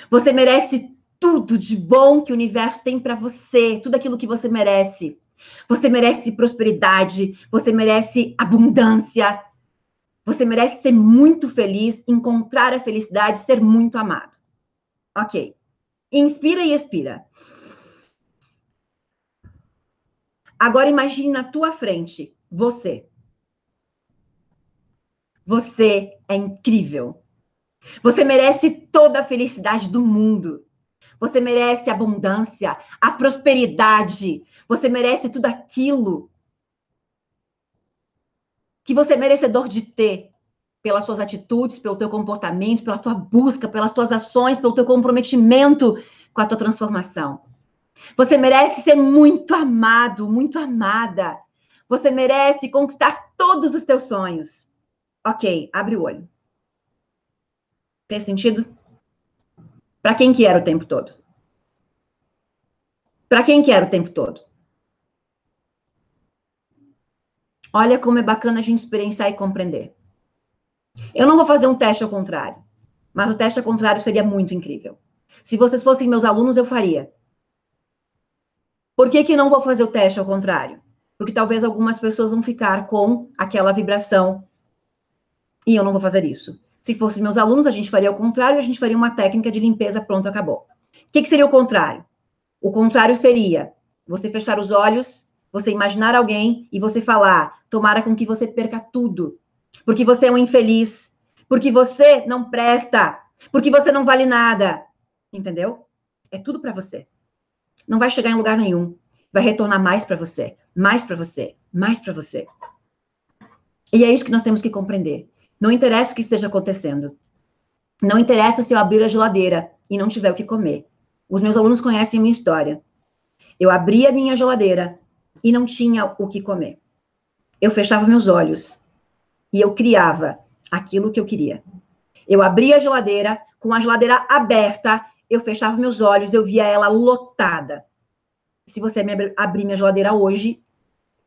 Você merece tudo de bom que o universo tem para você, tudo aquilo que você merece. Você merece prosperidade, você merece abundância. Você merece ser muito feliz, encontrar a felicidade, ser muito amado. Ok. Inspira e expira. Agora imagine na tua frente, você. Você é incrível. Você merece toda a felicidade do mundo. Você merece a abundância, a prosperidade. Você merece tudo aquilo que você é merecedor de ter pelas suas atitudes, pelo teu comportamento, pela tua busca, pelas tuas ações, pelo teu comprometimento com a tua transformação. Você merece ser muito amado, muito amada. Você merece conquistar todos os teus sonhos. Ok, abre o olho. Fez sentido? Para quem que era o tempo todo? Para quem que era o tempo todo? Olha como é bacana a gente experienciar e compreender. Eu não vou fazer um teste ao contrário, mas o teste ao contrário seria muito incrível. Se vocês fossem meus alunos, eu faria. Por que não vou fazer o teste ao contrário? Porque talvez algumas pessoas vão ficar com aquela vibração e eu não vou fazer isso. Se fossem meus alunos, a gente faria ao contrário, a gente faria uma técnica de limpeza, pronto, acabou. O que seria o contrário? O contrário seria você fechar os olhos, você imaginar alguém e você falar, tomara com que você perca tudo, porque você é um infeliz, porque você não presta, porque você não vale nada, entendeu? É tudo para você. Não vai chegar em lugar nenhum. Vai retornar mais para você, mais para você, mais para você. E é isso que nós temos que compreender. Não interessa o que esteja acontecendo. Não interessa se eu abrir a geladeira e não tiver o que comer. Os meus alunos conhecem a minha história. Eu abria a minha geladeira e não tinha o que comer. Eu fechava meus olhos e eu criava aquilo que eu queria. Eu abria a geladeira, com a geladeira aberta, eu fechava meus olhos, eu via ela lotada. Se você abrir minha geladeira hoje,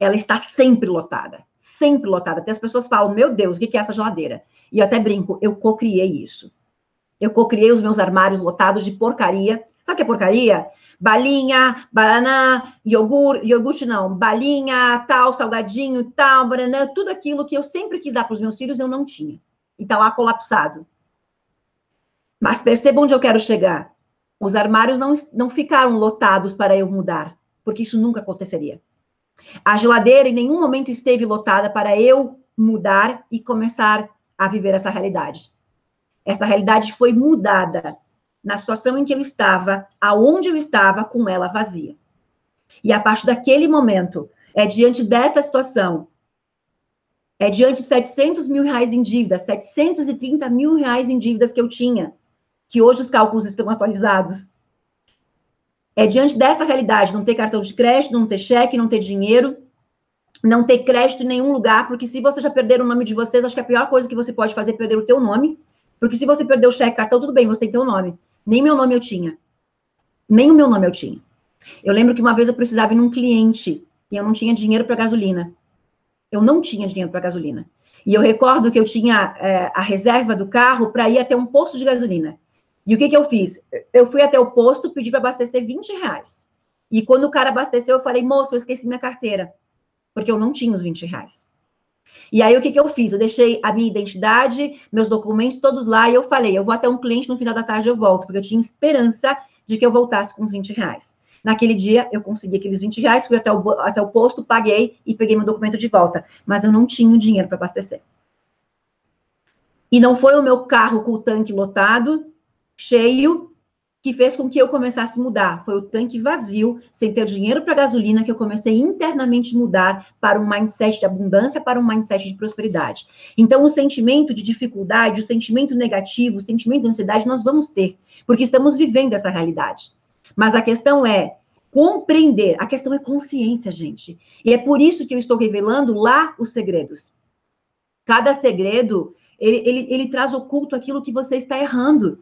ela está sempre lotada. Sempre lotada. Até as pessoas falam, meu Deus, o que é essa geladeira? E eu até brinco, eu cocriei isso. Eu cocriei os meus armários lotados de porcaria. Sabe o que é porcaria? Balinha, banana, iogurte não, balinha, tal, salgadinho, tal, banana, tudo aquilo que eu sempre quis dar para os meus filhos, eu não tinha. E tá lá colapsado. Mas perceba onde eu quero chegar. Os armários não ficaram lotados para eu mudar, porque isso nunca aconteceria. A geladeira em nenhum momento esteve lotada para eu mudar e começar a viver essa realidade. Essa realidade foi mudada na situação em que eu estava, aonde eu estava, com ela vazia. E a partir daquele momento, é diante dessa situação, é diante de 700 mil reais em dívidas, 730 mil reais em dívidas que eu tinha, que hoje os cálculos estão atualizados. É diante dessa realidade, não ter cartão de crédito, não ter cheque, não ter dinheiro, não ter crédito em nenhum lugar, porque se você já perder o nome de vocês, acho que a pior coisa que você pode fazer é perder o teu nome, porque se você perder o cheque, cartão, tudo bem, você tem teu nome. Nem meu nome eu tinha. Nem o meu nome eu tinha. Eu lembro que uma vez eu precisava ir num cliente e eu não tinha dinheiro para gasolina. Eu não tinha dinheiro para gasolina. E eu recordo que eu tinha a reserva do carro para ir até um posto de gasolina. E o que eu fiz? Eu fui até o posto, pedi para abastecer 20 reais. E quando o cara abasteceu, eu falei, moço, eu esqueci minha carteira. Porque eu não tinha os 20 reais. E aí, o que eu fiz? Eu deixei a minha identidade, meus documentos todos lá, e eu falei, eu vou até um cliente, no final da tarde eu volto, porque eu tinha esperança de que eu voltasse com os 20 reais. Naquele dia, eu consegui aqueles 20 reais, fui até o posto, paguei e peguei meu documento de volta. Mas eu não tinha o dinheiro para abastecer. E não foi o meu carro com o tanque lotado, cheio, que fez com que eu começasse a mudar. Foi o tanque vazio, sem ter dinheiro para gasolina, que eu comecei internamente a mudar para um mindset de abundância, para um mindset de prosperidade. Então, o sentimento de dificuldade, o sentimento negativo, o sentimento de ansiedade, nós vamos ter, porque estamos vivendo essa realidade. Mas a questão é compreender, a questão é consciência, gente. E é por isso que eu estou revelando lá os segredos. Cada segredo, ele traz oculto aquilo que você está errando.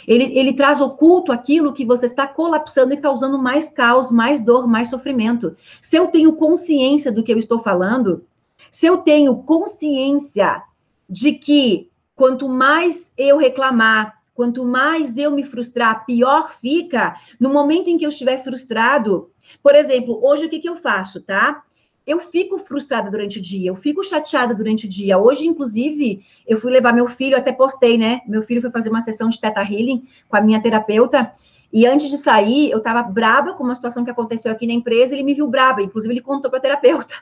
Ele traz oculto aquilo que você está colapsando e causando mais caos, mais dor, mais sofrimento. Se eu tenho consciência do que eu estou falando, se eu tenho consciência de que quanto mais eu reclamar, quanto mais eu me frustrar, pior fica. No momento em que eu estiver frustrado, por exemplo, hoje o que eu faço, tá? Eu fico frustrada durante o dia, eu fico chateada durante o dia. Hoje, inclusive, eu fui levar meu filho, até postei, né? Meu filho foi fazer uma sessão de Theta Healing com a minha terapeuta, e antes de sair, eu tava braba com uma situação que aconteceu aqui na empresa, ele me viu braba, inclusive ele contou pra terapeuta.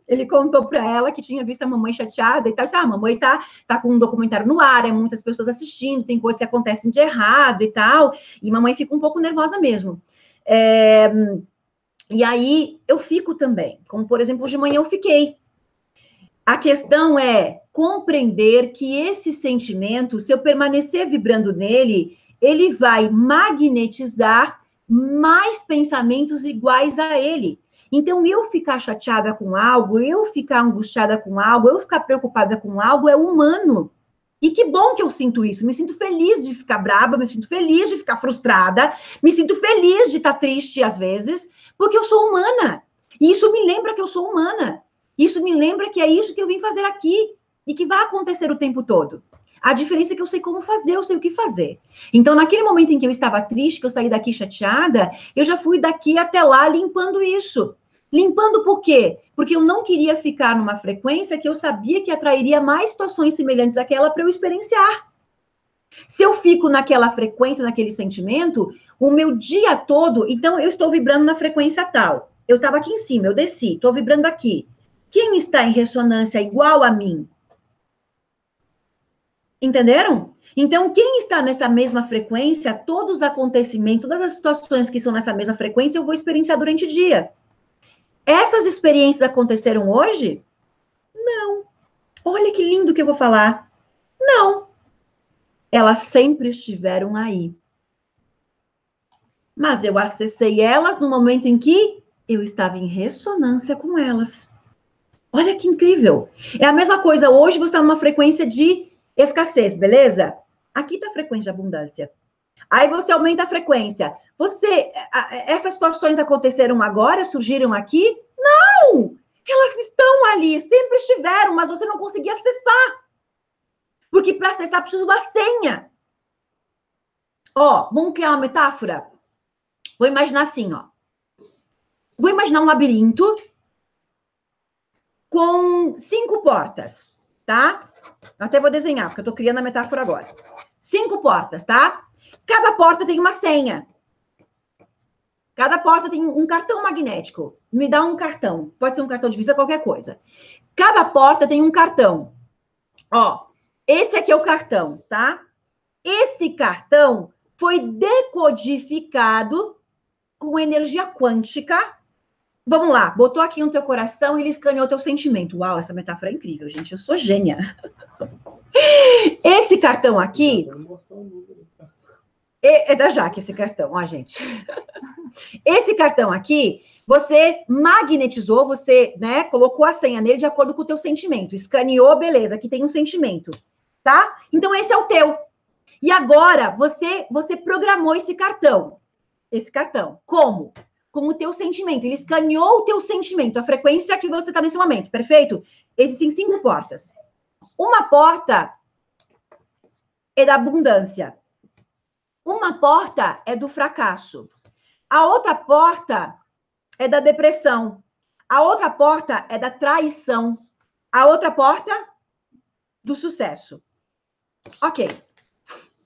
Ele contou para ela que tinha visto a mamãe chateada e tal. A mamãe tá com um documentário no ar, muitas pessoas assistindo, tem coisas que acontecem de errado e tal, e mamãe fica um pouco nervosa mesmo. E aí eu fico também, como por exemplo, hoje de manhã eu fiquei. A questão é compreender que esse sentimento, se eu permanecer vibrando nele, ele vai magnetizar mais pensamentos iguais a ele. Então, eu ficar chateada com algo, eu ficar angustiada com algo, eu ficar preocupada com algo é humano. E que bom que eu sinto isso. Me sinto feliz de ficar braba, me sinto feliz de ficar frustrada, me sinto feliz de estar triste às vezes, porque eu sou humana. E isso me lembra que eu sou humana. Isso me lembra que é isso que eu vim fazer aqui e que vai acontecer o tempo todo. A diferença é que eu sei como fazer, eu sei o que fazer. Então, naquele momento em que eu estava triste, que eu saí daqui chateada, eu já fui daqui até lá limpando isso. Limpando por quê? Porque eu não queria ficar numa frequência que eu sabia que atrairia mais situações semelhantes àquela para eu experienciar. Se eu fico naquela frequência, naquele sentimento, o meu dia todo, então eu estou vibrando na frequência tal. Eu estava aqui em cima, eu desci, estou vibrando aqui. Quem está em ressonância igual a mim? Entenderam? Então, quem está nessa mesma frequência, todos os acontecimentos, todas as situações que são nessa mesma frequência, eu vou experienciar durante o dia. Essas experiências aconteceram hoje? Não. Olha que lindo que eu vou falar. Não. Elas sempre estiveram aí. Mas eu acessei elas no momento em que eu estava em ressonância com elas. Olha que incrível. É a mesma coisa, hoje você está numa frequência de escassez, beleza? Aqui está a frequência de abundância. Aí você aumenta a frequência. Essas situações aconteceram agora, surgiram aqui? Não! Elas estão ali, sempre estiveram, mas você não conseguia acessar. Porque para acessar precisa uma senha. Ó, vamos criar uma metáfora? Vou imaginar assim, ó. Vou imaginar um labirinto com 5 portas, tá? Até vou desenhar, porque eu tô criando a metáfora agora. 5 portas, tá? Cada porta tem uma senha. Cada porta tem um cartão magnético. Me dá um cartão. Pode ser um cartão de visita, qualquer coisa. Cada porta tem um cartão. Ó, esse aqui é o cartão, tá? Esse cartão foi decodificado com energia quântica. Vamos lá, botou aqui no teu coração e ele escaneou teu sentimento. Uau, essa metáfora é incrível, gente. Eu sou gênia. Esse cartão aqui... É da Jaque esse cartão, ó, gente. Esse cartão aqui, você magnetizou, você, né, colocou a senha nele de acordo com o teu sentimento. Escaneou, beleza, aqui tem um sentimento, tá? Então, esse é o teu. E agora, você programou esse cartão. Como? Com o teu sentimento. Ele escaneou o teu sentimento, a frequência que você está nesse momento, perfeito? Existem 5 portas. Uma porta é da abundância. Uma porta é do fracasso. A outra porta é da depressão. A outra porta é da traição. A outra porta, do sucesso. Ok.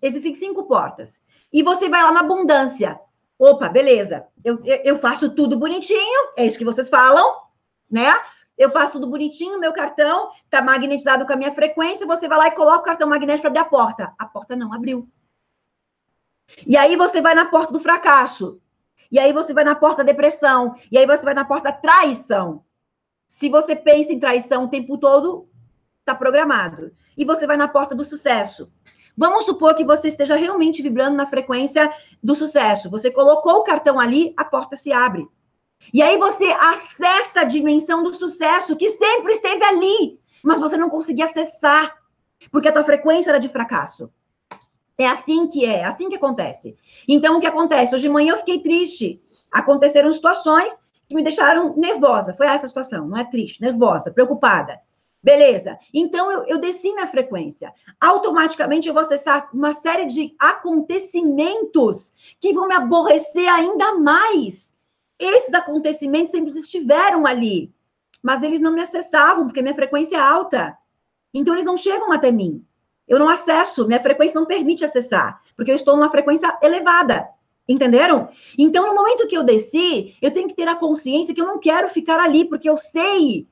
Existem 5 portas. E você vai lá na abundância. Opa, beleza. Eu faço tudo bonitinho. É isso que vocês falam, né? Eu faço tudo bonitinho, meu cartão tá magnetizado com a minha frequência. Você vai lá e coloca o cartão magnético para abrir a porta. A porta não abriu. E aí você vai na porta do fracasso. E aí você vai na porta da depressão. E aí você vai na porta da traição. Se você pensa em traição o tempo todo, tá programado. E você vai na porta do sucesso. Vamos supor que você esteja realmente vibrando na frequência do sucesso. Você colocou o cartão ali, a porta se abre. E aí você acessa a dimensão do sucesso que sempre esteve ali, mas você não conseguia acessar, porque a tua frequência era de fracasso. É assim que acontece. Então, o que acontece? Hoje de manhã eu fiquei triste. Aconteceram situações que me deixaram nervosa. Foi essa situação, não é triste, nervosa, preocupada. Beleza. Então, eu desci minha frequência. Automaticamente, eu vou acessar uma série de acontecimentos que vão me aborrecer ainda mais. Esses acontecimentos sempre estiveram ali, mas eles não me acessavam, porque minha frequência é alta. Então, eles não chegam até mim. Eu não acesso, minha frequência não permite acessar, porque eu estou numa frequência elevada. Entenderam? Então, no momento que eu desci, eu tenho que ter a consciência que eu não quero ficar ali, porque eu sei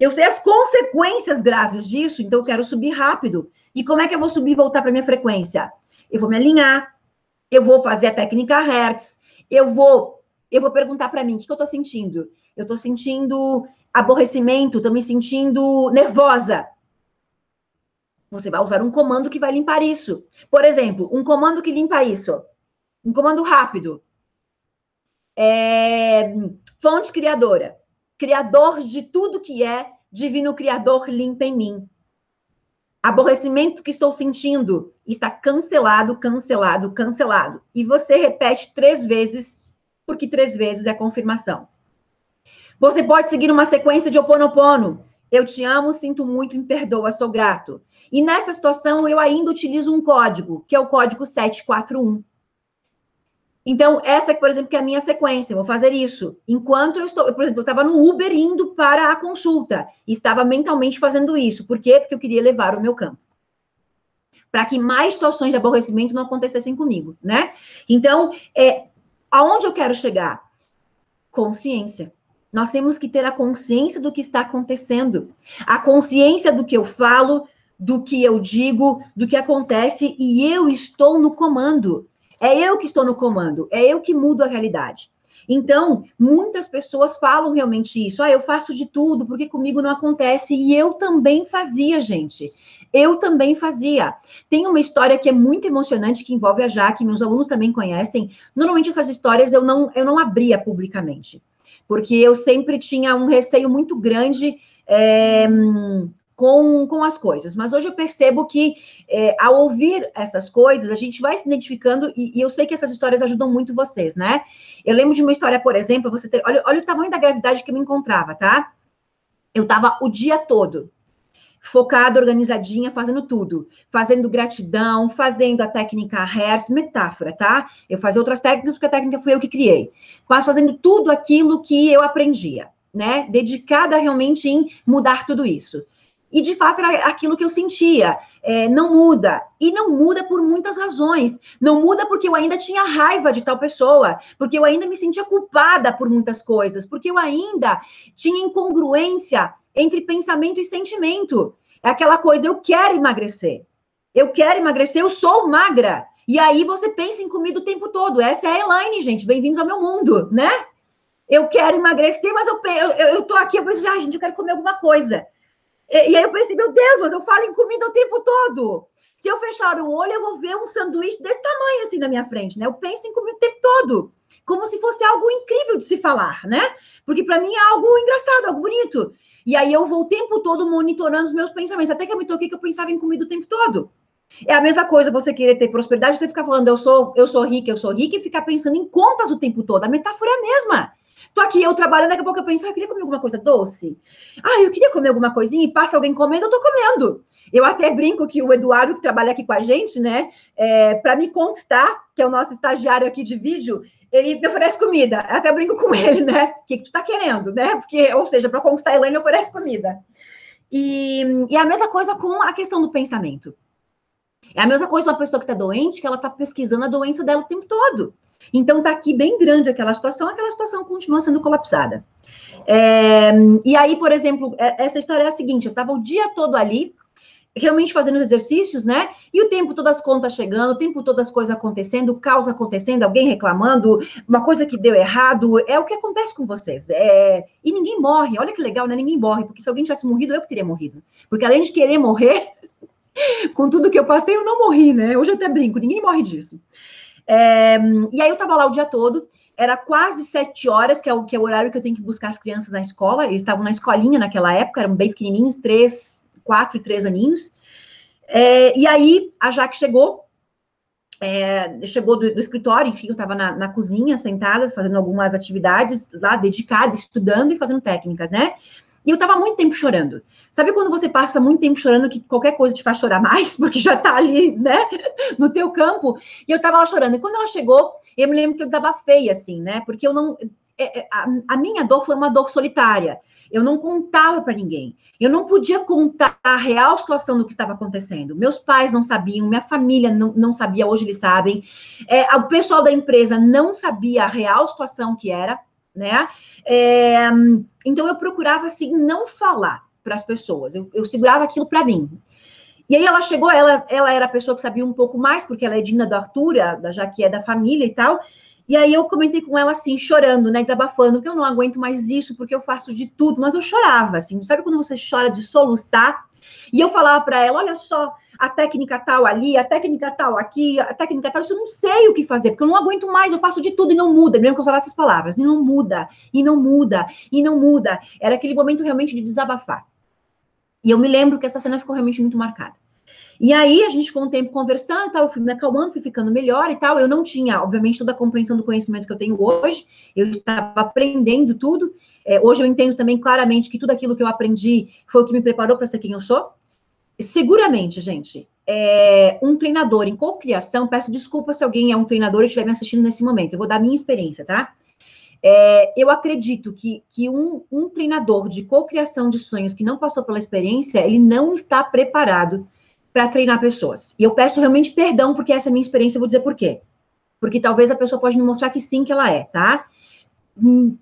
as consequências graves disso, então eu quero subir rápido. E como é que eu vou subir e voltar para minha frequência? Eu vou me alinhar, eu vou fazer a técnica Hertz, eu vou perguntar para mim, o que eu estou sentindo? Eu estou sentindo aborrecimento, estou me sentindo nervosa. Você vai usar um comando que vai limpar isso. Por exemplo, um comando que limpa isso. Um comando rápido. Fonte criadora. Criador de tudo que é, divino criador, limpa em mim. Aborrecimento que estou sentindo está cancelado, cancelado, cancelado. E você repete 3 vezes, porque 3 vezes é confirmação. Você pode seguir uma sequência de Ho'oponopono. Eu te amo, sinto muito, me perdoa, sou grato. E nessa situação, eu ainda utilizo um código, que é o código 741. Então, essa, por exemplo, que é a minha sequência, eu vou fazer isso. Enquanto eu estou, por exemplo, eu estava no Uber indo para a consulta, e estava mentalmente fazendo isso. Por quê? Porque eu queria levar o meu campo. Para que mais situações de aborrecimento não acontecessem comigo, né? Então, aonde eu quero chegar? Consciência. Nós temos que ter a consciência do que está acontecendo. A consciência do que eu falo, do que eu digo, do que acontece, e eu estou no comando. É eu que estou no comando, é eu que mudo a realidade. Então, muitas pessoas falam realmente isso. Ah, eu faço de tudo, porque comigo não acontece. E eu também fazia, gente. Eu também fazia. Tem uma história que é muito emocionante, que envolve a Jaque, meus alunos também conhecem. Normalmente, essas histórias eu não abria publicamente, porque eu sempre tinha um receio muito grande com as coisas. Mas hoje eu percebo que, ao ouvir essas coisas, a gente vai se identificando, e eu sei que essas histórias ajudam muito vocês, né? Eu lembro de uma história, por exemplo, olha o tamanho da gravidade que eu me encontrava, tá? Eu estava o dia todo focada, organizadinha, fazendo tudo. Fazendo gratidão, fazendo a técnica Hertz, metáfora, tá? Eu fazia outras técnicas, porque a técnica fui eu que criei. Mas fazendo tudo aquilo que eu aprendia, né? Dedicada realmente em mudar tudo isso. E, de fato, era aquilo que eu sentia. Não muda. E não muda por muitas razões. Não muda porque eu ainda tinha raiva de tal pessoa, porque eu ainda me sentia culpada por muitas coisas, porque eu ainda tinha incongruência entre pensamento e sentimento. É aquela coisa, eu quero emagrecer. Eu quero emagrecer, eu sou magra. E aí você pensa em comida o tempo todo. Essa é a Elaine, gente. Bem-vindos ao meu mundo, né? Eu quero emagrecer, mas eu tô aqui, eu pensei, gente, eu quero comer alguma coisa. E aí eu pensei, meu Deus, mas eu falo em comida o tempo todo. Se eu fechar o olho, eu vou ver um sanduíche desse tamanho assim na minha frente, né? Eu penso em comida o tempo todo, como se fosse algo incrível de se falar, né? Porque para mim é algo engraçado, algo bonito. E aí eu vou o tempo todo monitorando os meus pensamentos, até que eu me toquei que eu pensava em comida o tempo todo. É a mesma coisa você querer ter prosperidade, você ficar falando eu sou rica, e ficar pensando em contas o tempo todo. A metáfora é a mesma. Tô aqui, eu trabalhando, daqui a pouco eu penso, eu queria comer alguma coisa doce. Eu queria comer alguma coisinha e passa alguém comendo, eu tô comendo. Eu até brinco que o Eduardo, que trabalha aqui com a gente, né, para me conquistar, que é o nosso estagiário aqui de vídeo, ele me oferece comida. Eu até brinco com ele, né? O que tu tá querendo, né? Porque, ou seja, para conquistar a Elaine, ele oferece comida. E a mesma coisa com a questão do pensamento. É a mesma coisa uma pessoa que está doente, que ela está pesquisando a doença dela o tempo todo. Então, está aqui bem grande aquela situação continua sendo colapsada. E aí, por exemplo, essa história é a seguinte: eu estava o dia todo ali, realmente fazendo os exercícios, né? E o tempo todo as contas chegando, o tempo todo as coisas acontecendo, o caos acontecendo, alguém reclamando, uma coisa que deu errado. É o que acontece com vocês. E ninguém morre. Olha que legal, né? Ninguém morre, porque se alguém tivesse morrido, eu que teria morrido. Porque além de querer morrer, com tudo que eu passei, eu não morri, né? Hoje eu até brinco, ninguém morre disso. E aí eu tava lá o dia todo, era quase 7 horas, que é o horário que eu tenho que buscar as crianças na escola. Eles estavam na escolinha naquela época, eram bem pequenininhos, 4 e 3 aninhos. E aí a Jaque chegou do escritório, enfim, eu estava na cozinha, sentada, fazendo algumas atividades lá, dedicada, estudando e fazendo técnicas, né? E eu estava muito tempo chorando. Sabe quando você passa muito tempo chorando que qualquer coisa te faz chorar mais? Porque já tá ali, né? No teu campo. E eu estava lá chorando. E quando ela chegou, eu me lembro que eu desabafei, assim, né? Porque eu não... A minha dor foi uma dor solitária. Eu não contava para ninguém. Eu não podia contar a real situação do que estava acontecendo. Meus pais não sabiam, minha família não sabia, hoje eles sabem. O pessoal da empresa não sabia a real situação que era, né? Então eu procurava, assim, não falar para as pessoas. Eu segurava aquilo para mim. E aí ela chegou, ela era a pessoa que sabia um pouco mais, porque ela é digna do Arthur, já que é da família e tal. E aí eu comentei com ela assim, chorando, né, desabafando, que eu não aguento mais isso, porque eu faço de tudo. Mas eu chorava, assim, sabe quando você chora de soluçar? E eu falava para ela, olha só, a técnica tal ali, a técnica tal aqui, a técnica tal, isso eu não sei o que fazer, porque eu não aguento mais, eu faço de tudo e não muda. Eu lembro que eu usava essas palavras, e não muda, e não muda, e não muda. Era aquele momento realmente de desabafar. E eu me lembro que essa cena ficou realmente muito marcada. E aí a gente ficou um tempo conversando e tal, eu fui me acalmando, fui ficando melhor e tal. Eu não tinha, obviamente, toda a compreensão do conhecimento que eu tenho hoje, eu estava aprendendo tudo. Hoje eu entendo também claramente que tudo aquilo que eu aprendi foi o que me preparou para ser quem eu sou. Seguramente, gente, um treinador em cocriação, peço desculpa se alguém é um treinador e estiver me assistindo nesse momento, eu vou dar a minha experiência, tá? Eu acredito que um treinador de cocriação de sonhos que não passou pela experiência, ele não está preparado para treinar pessoas. E eu peço realmente perdão, porque essa é a minha experiência, eu vou dizer por quê. Porque talvez a pessoa pode me mostrar que sim, que ela é, tá?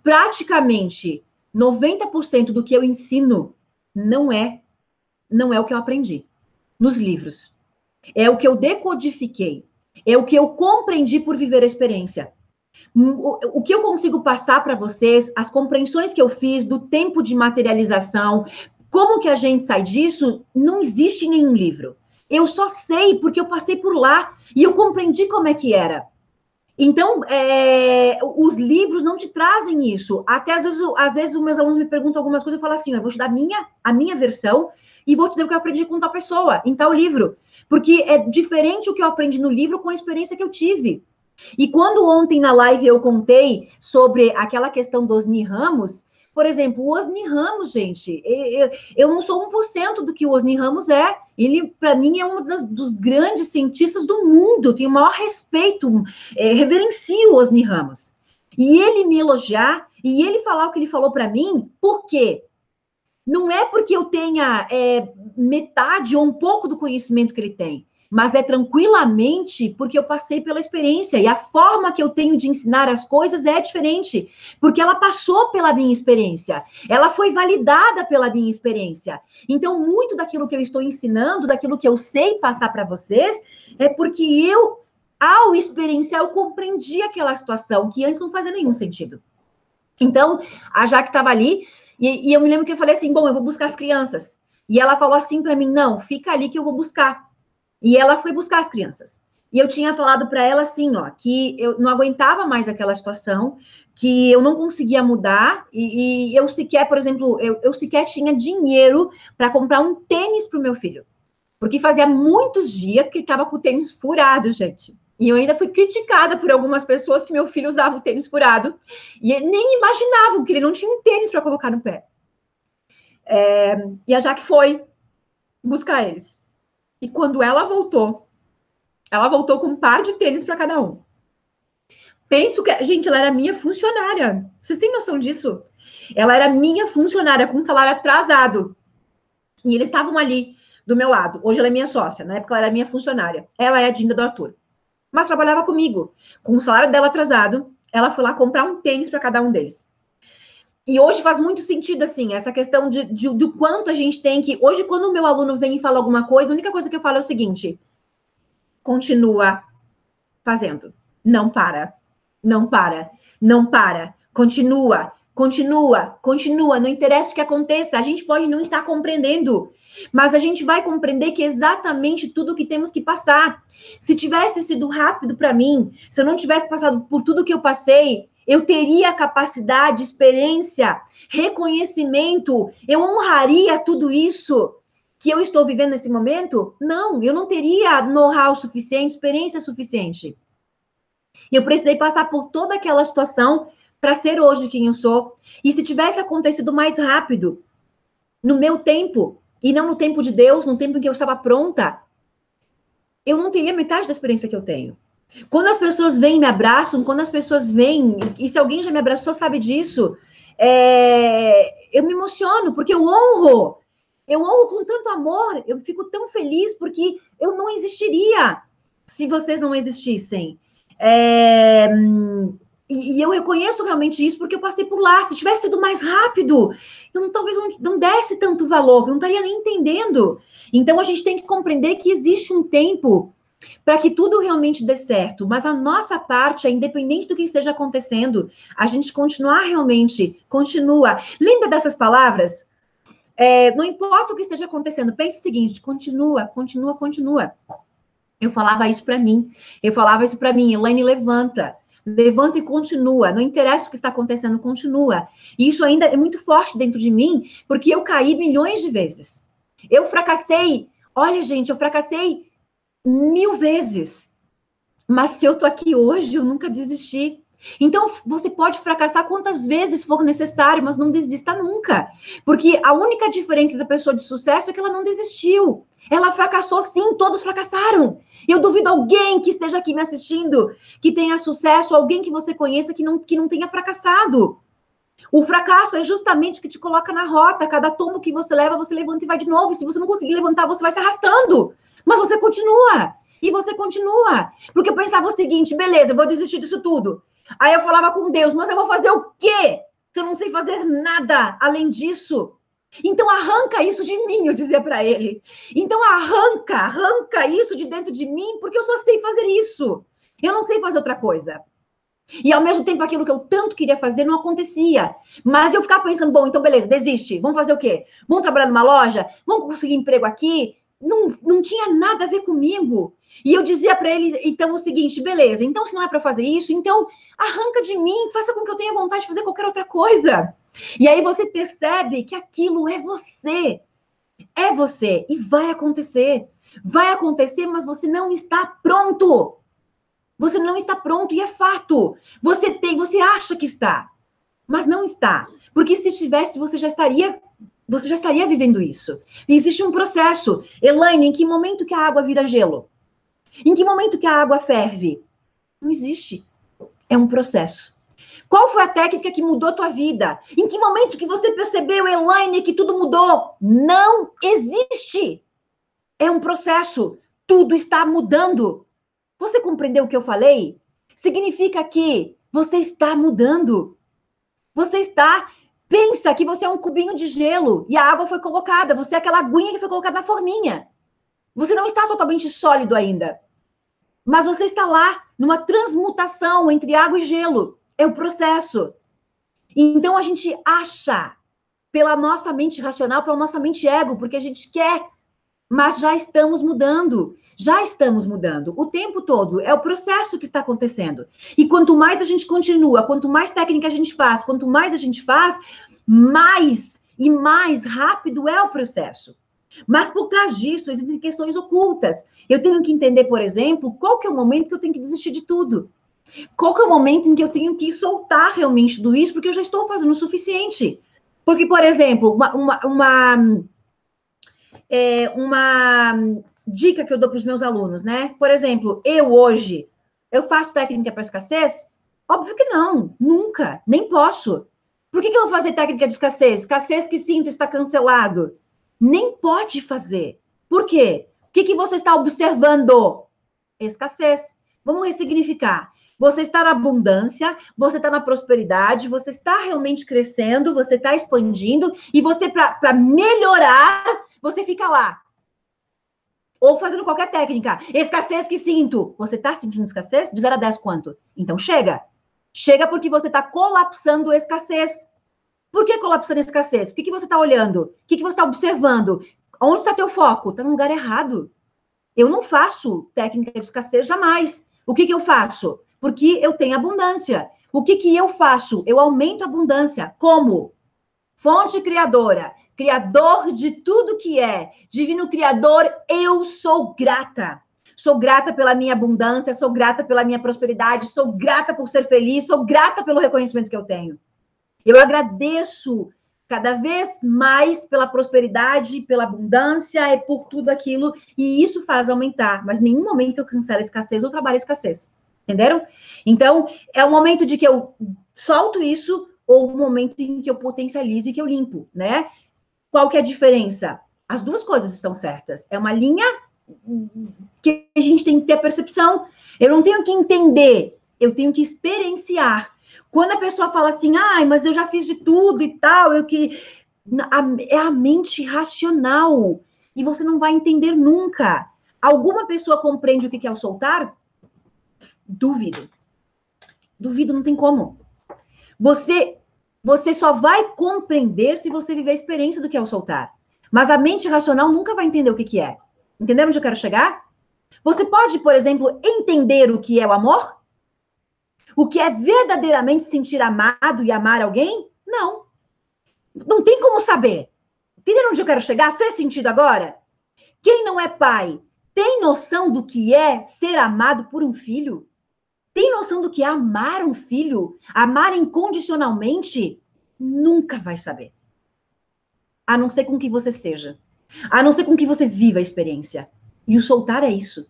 Praticamente 90% do que eu ensino não é o que eu aprendi nos livros. É o que eu decodifiquei. É o que eu compreendi por viver a experiência. O que eu consigo passar para vocês, as compreensões que eu fiz do tempo de materialização, como que a gente sai disso, não existe em nenhum livro. Eu só sei porque eu passei por lá e eu compreendi como é que era. Então, os livros não te trazem isso. Até às vezes os meus alunos me perguntam algumas coisas, eu falo assim, eu vou te dar a minha versão e vou te dizer o que eu aprendi com tal pessoa, em tal livro. Porque é diferente o que eu aprendi no livro com a experiência que eu tive. E quando ontem na live eu contei sobre aquela questão dos Osni Ramos, por exemplo, o Osni Ramos, gente, eu não sou 1% do que o Osni Ramos é. Ele, para mim, é um dos grandes cientistas do mundo. Eu tenho o maior respeito, reverencio o Osni Ramos. E ele me elogiar, e ele falar o que ele falou para mim, por quê? Não é porque eu tenha metade ou um pouco do conhecimento que ele tem, mas é tranquilamente porque eu passei pela experiência e a forma que eu tenho de ensinar as coisas é diferente, porque ela passou pela minha experiência, ela foi validada pela minha experiência. Então, muito daquilo que eu estou ensinando, daquilo que eu sei passar para vocês, é porque eu, ao experienciar, eu compreendi aquela situação que antes não fazia nenhum sentido. Então, a Jaque estava ali e eu me lembro que eu falei assim, bom, eu vou buscar as crianças. E ela falou assim para mim, não, fica ali que eu vou buscar. E ela foi buscar as crianças. E eu tinha falado para ela assim, ó, que eu não aguentava mais aquela situação, que eu não conseguia mudar, e eu sequer, por exemplo, eu sequer tinha dinheiro para comprar um tênis para o meu filho. Porque fazia muitos dias que ele estava com o tênis furado, gente. E eu ainda fui criticada por algumas pessoas que meu filho usava o tênis furado. E nem imaginavam que ele não tinha um tênis para colocar no pé. E a Jaque foi buscar eles. E quando ela voltou com um par de tênis para cada um. Penso que, gente, ela era minha funcionária. Vocês têm noção disso? Ela era minha funcionária com salário atrasado. E eles estavam ali do meu lado. Hoje ela é minha sócia. Na época ela era minha funcionária. Ela é a Dinda do Arthur. Mas trabalhava comigo. Com o salário dela atrasado, ela foi lá comprar um tênis para cada um deles. E hoje faz muito sentido, assim, essa questão do quanto a gente tem que... Hoje, quando o meu aluno vem e fala alguma coisa, a única coisa que eu falo é o seguinte: continua fazendo. Não para. Não para. Não para. Continua. Continua. Continua. Não interessa o que aconteça. A gente pode não estar compreendendo, mas a gente vai compreender que é exatamente tudo o que temos que passar. Se tivesse sido rápido para mim, se eu não tivesse passado por tudo que eu passei, eu teria capacidade, experiência, reconhecimento, eu honraria tudo isso que eu estou vivendo nesse momento? Não, eu não teria know-how suficiente, experiência suficiente. Eu precisei passar por toda aquela situação para ser hoje quem eu sou. E se tivesse acontecido mais rápido, no meu tempo, e não no tempo de Deus, no tempo em que eu estava pronta, eu não teria metade da experiência que eu tenho. Quando as pessoas vêm e me abraçam, quando as pessoas vêm, e se alguém já me abraçou, sabe disso, eu me emociono, porque eu honro com tanto amor, eu fico tão feliz, porque eu não existiria se vocês não existissem. E eu reconheço realmente isso, porque eu passei por lá. Se tivesse sido mais rápido, eu talvez não desse tanto valor, eu não estaria nem entendendo. Então, a gente tem que compreender que existe um tempo para que tudo realmente dê certo, mas a nossa parte é independente do que esteja acontecendo, a gente continuar realmente, continua. Lembra dessas palavras? Não importa o que esteja acontecendo, pense o seguinte: continua, continua, continua. Eu falava isso para mim, Elaine, levanta e continua, não interessa o que está acontecendo, continua. E isso ainda é muito forte dentro de mim, porque eu caí milhões de vezes. Eu fracassei, olha, gente, eu fracassei 1000 vezes. Mas se eu tô aqui hoje, eu nunca desisti. Então, você pode fracassar quantas vezes for necessário, mas não desista nunca. Porque a única diferença da pessoa de sucesso é que ela não desistiu. Ela fracassou sim, todos fracassaram. Eu duvido alguém que esteja aqui me assistindo, que tenha sucesso, alguém que você conheça que não tenha fracassado. O fracasso é justamente o que te coloca na rota. Cada tombo que você leva, você levanta e vai de novo. E se você não conseguir levantar, você vai se arrastando. Mas você continua. E você continua. Porque eu pensava o seguinte: beleza, eu vou desistir disso tudo. Aí eu falava com Deus: mas eu vou fazer o quê? Se eu não sei fazer nada além disso. Então arranca isso de mim, eu dizia para ele. Então arranca isso de dentro de mim, porque eu só sei fazer isso. Eu não sei fazer outra coisa. E ao mesmo tempo, aquilo que eu tanto queria fazer não acontecia. Mas eu ficava pensando, bom, então beleza, desiste. Vamos fazer o quê? Vamos trabalhar numa loja? Vamos conseguir emprego aqui? Não tinha nada a ver comigo. E eu dizia para ele, então, o seguinte, beleza, então se não é para fazer isso, então arranca de mim, faça com que eu tenha vontade de fazer qualquer outra coisa. E aí você percebe que aquilo é você. É você. E vai acontecer. Vai acontecer, mas você não está pronto. Você não está pronto, e é fato. Você acha que está, mas não está. Porque se estivesse, você já estaria vivendo isso. E existe um processo. Elaine, em que momento que a água vira gelo? Em que momento que a água ferve? Não existe. É um processo. Qual foi a técnica que mudou a tua vida? Em que momento que você percebeu, Elaine, que tudo mudou? Não existe. É um processo. Tudo está mudando. Você compreendeu o que eu falei? Significa que você está mudando. Pensa que você é um cubinho de gelo e a água foi colocada. Você é aquela aguinha que foi colocada na forminha. Você não está totalmente sólido ainda. Mas você está lá, numa transmutação entre água e gelo. É o processo. Então, a gente acha, pela nossa mente racional, pela nossa mente ego, porque a gente quer, mas já estamos mudando. Já estamos mudando. O tempo todo. É o processo que está acontecendo. E quanto mais a gente continua, quanto mais técnica a gente faz, quanto mais a gente faz, mais e mais rápido é o processo. Mas por trás disso existem questões ocultas. Eu tenho que entender, por exemplo, qual que é o momento que eu tenho que desistir de tudo. Qual que é o momento em que eu tenho que soltar realmente tudo isso, porque eu já estou fazendo o suficiente. Porque, por exemplo, uma dica que eu dou para os meus alunos, né? Por exemplo, eu faço técnica para escassez? Óbvio que não, nunca, nem posso. Por que eu vou fazer técnica de escassez? Escassez que sinto está cancelado. Nem pode fazer. Por quê? O que você está observando? Escassez. Vamos ressignificar. Você está na abundância, você está na prosperidade, você está realmente crescendo, você está expandindo, e você, para melhorar, você fica lá. Ou fazendo qualquer técnica. Escassez que sinto. Você está sentindo escassez? De 0 a 10, quanto? Então chega. Chega porque você está colapsando a escassez. Por que colapsando a escassez? O que você está olhando? O que você está observando? Onde está teu foco? Está no lugar errado. Eu não faço técnica de escassez jamais. O que eu faço? Porque eu tenho abundância. O que eu faço? Eu aumento a abundância. Como? Fonte criadora. Criador de tudo que é. Divino Criador, eu sou grata. Sou grata pela minha abundância, sou grata pela minha prosperidade, sou grata por ser feliz, sou grata pelo reconhecimento que eu tenho. Eu agradeço cada vez mais pela prosperidade, pela abundância e por tudo aquilo, e isso faz aumentar, mas em nenhum momento eu cancelo a escassez ou trabalho a escassez, entenderam? Então, é o momento de que eu solto isso, ou o momento em que eu potencializo e que eu limpo, né? Qual que é a diferença? As duas coisas estão certas. É uma linha que a gente tem que ter percepção. Eu não tenho que entender, eu tenho que experienciar. Quando a pessoa fala assim, mas eu já fiz de tudo e tal, é a mente racional. E você não vai entender nunca. Alguma pessoa compreende o que é o soltar? Duvido. Duvido, não tem como. Você só vai compreender se você viver a experiência do que é o soltar. Mas a mente racional nunca vai entender o que é. Entenderam onde eu quero chegar? Você pode, por exemplo, entender o que é o amor? O que é verdadeiramente sentir amado e amar alguém? Não. Não tem como saber. Entenderam onde eu quero chegar? Fez sentido agora? Quem não é pai tem noção do que é ser amado por um filho? Tem noção do que é amar um filho? Amar incondicionalmente? Nunca vai saber. A não ser com que você seja. A não ser com que você viva a experiência. E o soltar é isso.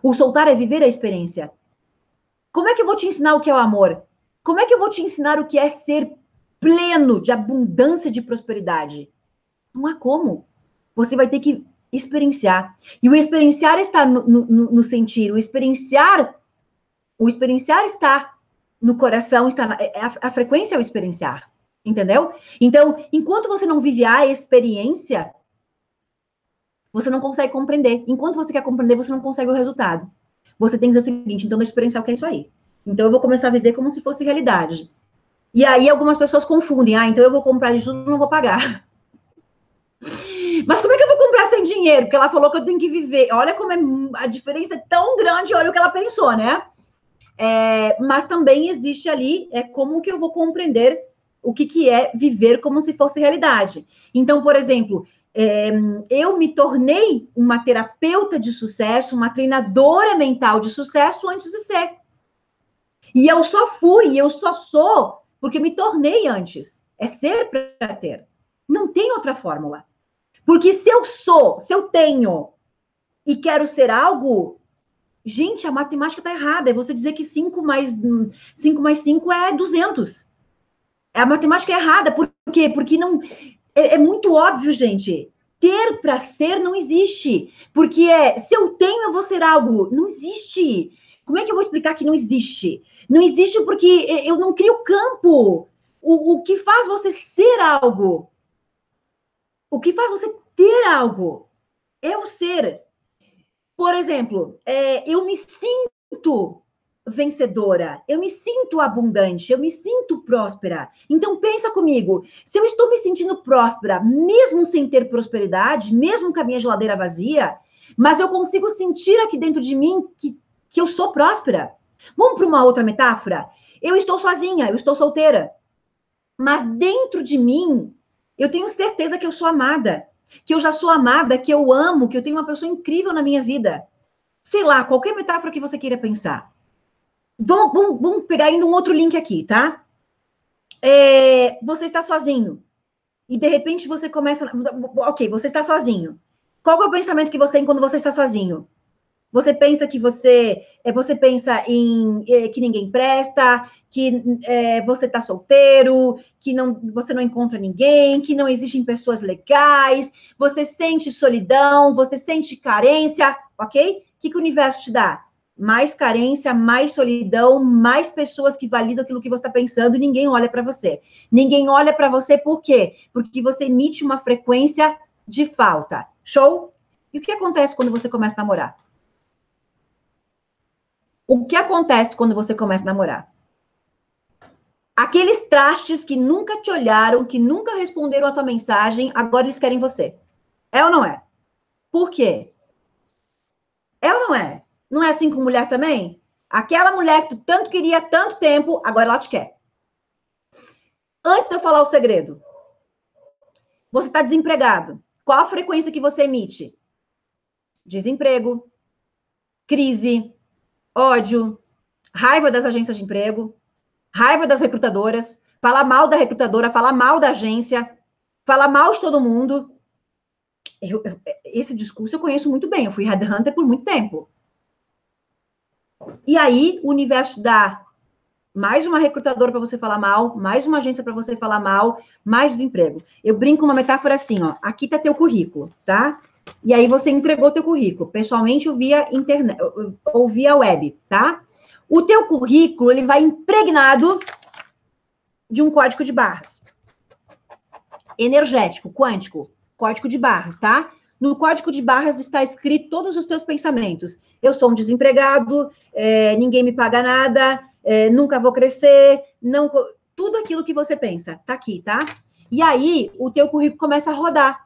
O soltar é viver a experiência. Como é que eu vou te ensinar o que é o amor? Como é que eu vou te ensinar o que é ser pleno de abundância de prosperidade? Não há como. Você vai ter que experienciar. E o experienciar está no sentir. O experienciar está no coração, a frequência é o experienciar. Entendeu? Então, enquanto você não vive a experiência, você não consegue compreender. Enquanto você quer compreender, você não consegue o resultado. Você tem que dizer o seguinte, então deixa eu experienciar o que é isso aí. Então, eu vou começar a viver como se fosse realidade. E aí, algumas pessoas confundem. Então eu vou comprar de tudo e não vou pagar. Mas como é que eu vou comprar sem dinheiro? Porque ela falou que eu tenho que viver. Olha como a diferença é tão grande, olha o que ela pensou, né? Mas também existe ali, como que eu vou compreender o que é viver como se fosse realidade. Então, por exemplo, eu me tornei uma terapeuta de sucesso, uma treinadora mental de sucesso antes de ser. E eu só fui, eu só sou, porque me tornei antes. É ser para ter. Não tem outra fórmula. Porque se eu sou, se eu tenho e quero ser algo, gente, a matemática está errada. É você dizer que 5 mais 5 é 200. A matemática é errada. Por quê? Porque não é muito óbvio, gente. Ter para ser não existe. Porque se eu tenho, eu vou ser algo. Não existe. Como é que eu vou explicar que não existe? Não existe porque eu não crio campo. O que faz você ser algo? O que faz você ter algo? É o ser. Por exemplo, eu me sinto vencedora, eu me sinto abundante, eu me sinto próspera. Então, pensa comigo, se eu estou me sentindo próspera, mesmo sem ter prosperidade, mesmo com a minha geladeira vazia, mas eu consigo sentir aqui dentro de mim que eu sou próspera. Vamos para uma outra metáfora? Eu estou sozinha, eu estou solteira, mas dentro de mim, eu tenho certeza que eu sou amada, que eu já sou amada, que eu amo, que eu tenho uma pessoa incrível na minha vida. Sei lá, qualquer metáfora que você queira pensar. Vamos pegar ainda um outro link aqui, tá? Você está sozinho. E de repente você começa. Ok, você está sozinho. Qual é o pensamento que você tem quando você está sozinho? Você pensa que você pensa em que ninguém presta, que você está solteiro, que você não encontra ninguém, que não existem pessoas legais, você sente solidão, você sente carência, ok? O que o universo te dá? Mais carência, mais solidão, mais pessoas que validam aquilo que você está pensando e ninguém olha para você. Ninguém olha para você por quê? Porque você emite uma frequência de falta. Show? E o que acontece quando você começa a namorar? O que acontece quando você começa a namorar? Aqueles trastes que nunca te olharam, que nunca responderam a tua mensagem, agora eles querem você. É ou não é? Por quê? É ou não é? Não é assim com mulher também? Aquela mulher que tu tanto queria há tanto tempo, agora ela te quer. Antes de eu falar o segredo, você está desempregado. Qual a frequência que você emite? Desemprego, crise, ódio, raiva das agências de emprego, raiva das recrutadoras, falar mal da recrutadora, falar mal da agência, falar mal de todo mundo. Esse discurso eu conheço muito bem, eu fui headhunter por muito tempo. E aí, o universo dá mais uma recrutadora para você falar mal, mais uma agência para você falar mal, mais desemprego. Eu brinco uma metáfora assim, ó, aqui tá teu currículo, tá? E aí você entregou teu currículo, pessoalmente ou via internet, ou via web, tá? O teu currículo, ele vai impregnado de um código de barras. Energético, quântico, código de barras, tá? No código de barras está escrito todos os teus pensamentos. Eu sou um desempregado, ninguém me paga nada, nunca vou crescer, não, tudo aquilo que você pensa, tá aqui, tá? E aí, o teu currículo começa a rodar.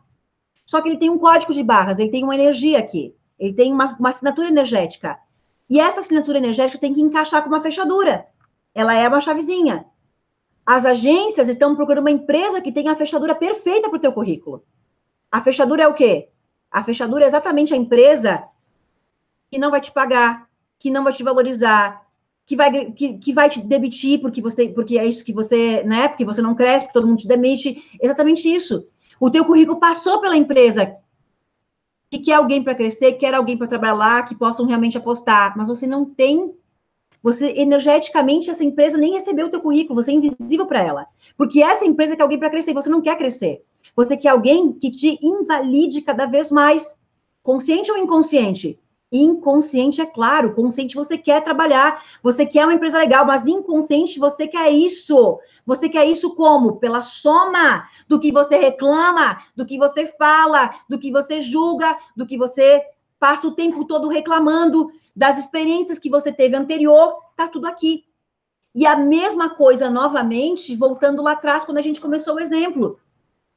Só que ele tem um código de barras, ele tem uma energia aqui, ele tem uma assinatura energética. E essa assinatura energética tem que encaixar com uma fechadura. Ela é uma chavezinha. As agências estão procurando uma empresa que tenha a fechadura perfeita para o teu currículo. A fechadura é o quê? A fechadura é exatamente a empresa que não vai te pagar, que não vai te valorizar, que vai te demitir porque é isso que você, né? Porque você não cresce, porque todo mundo te demite. Exatamente isso. O teu currículo passou pela empresa que quer alguém para crescer, quer alguém para trabalhar lá, que possam realmente apostar, mas você não tem. Você, energeticamente, essa empresa nem recebeu o teu currículo, você é invisível para ela. Porque essa empresa quer alguém para crescer e você não quer crescer. Você quer alguém que te invalide cada vez mais. Consciente ou inconsciente? Inconsciente, é claro. Consciente, você quer trabalhar, você quer uma empresa legal, mas inconsciente, você quer isso. Você quer isso como? Pela soma do que você reclama, do que você fala, do que você julga, do que você passa o tempo todo reclamando, das experiências que você teve anterior, tá tudo aqui. E a mesma coisa, novamente, voltando lá atrás, quando a gente começou o exemplo.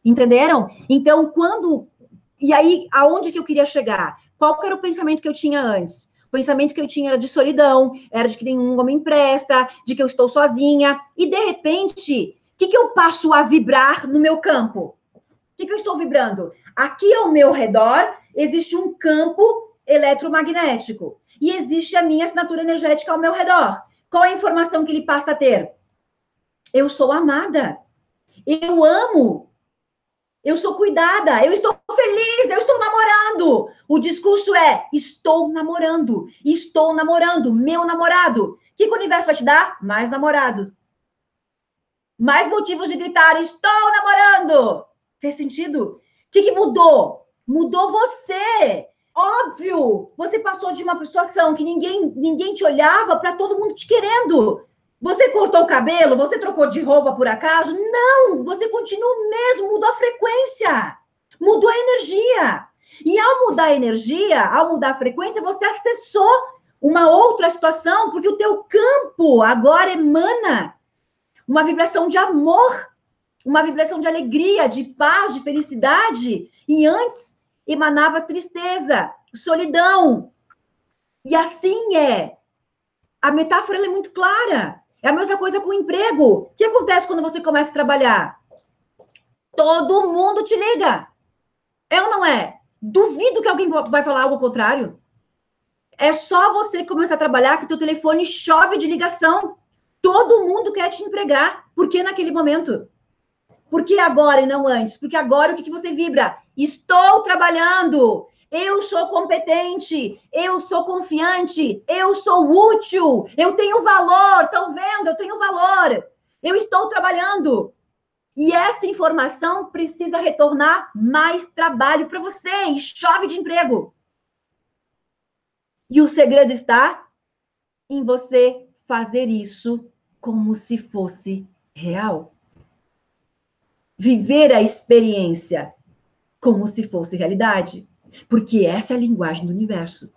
Entenderam? Então, quando... E aí, aonde que eu queria chegar? Qual que era o pensamento que eu tinha antes? O pensamento que eu tinha era de solidão, era de que nenhum homem presta, de que eu estou sozinha. E, de repente, o que eu passo a vibrar no meu campo? O que eu estou vibrando? Aqui ao meu redor existe um campo eletromagnético. E existe a minha assinatura energética ao meu redor. Qual é a informação que ele passa a ter? Eu sou amada. Eu amo. Eu sou cuidada, eu estou feliz, eu estou namorando. O discurso é: estou namorando, meu namorado. O que o universo vai te dar? Mais namorado. Mais motivos de gritar: estou namorando. Fez sentido? O que mudou? Mudou você. Óbvio, você passou de uma situação que ninguém te olhava para todo mundo te querendo. Você cortou o cabelo? Você trocou de roupa por acaso? Não, você continua o mesmo, mudou a frequência, mudou a energia. E ao mudar a energia, ao mudar a frequência, você acessou uma outra situação, porque o teu campo agora emana uma vibração de amor, uma vibração de alegria, de paz, de felicidade. E antes emanava tristeza, solidão. E assim é. A metáfora é muito clara. É a mesma coisa com o emprego. O que acontece quando você começa a trabalhar? Todo mundo te liga. É ou não é? Duvido que alguém vai falar algo contrário. É só você começar a trabalhar que o teu telefone chove de ligação. Todo mundo quer te empregar. Por que naquele momento? Por que agora e não antes? Porque agora o que você vibra? Estou trabalhando. Eu sou competente, eu sou confiante, eu sou útil, eu tenho valor, estão vendo? Eu tenho valor, eu estou trabalhando. E essa informação precisa retornar mais trabalho para você, e chove de emprego. E o segredo está em você fazer isso como se fosse real. Viver a experiência como se fosse realidade. Porque essa é a linguagem do universo.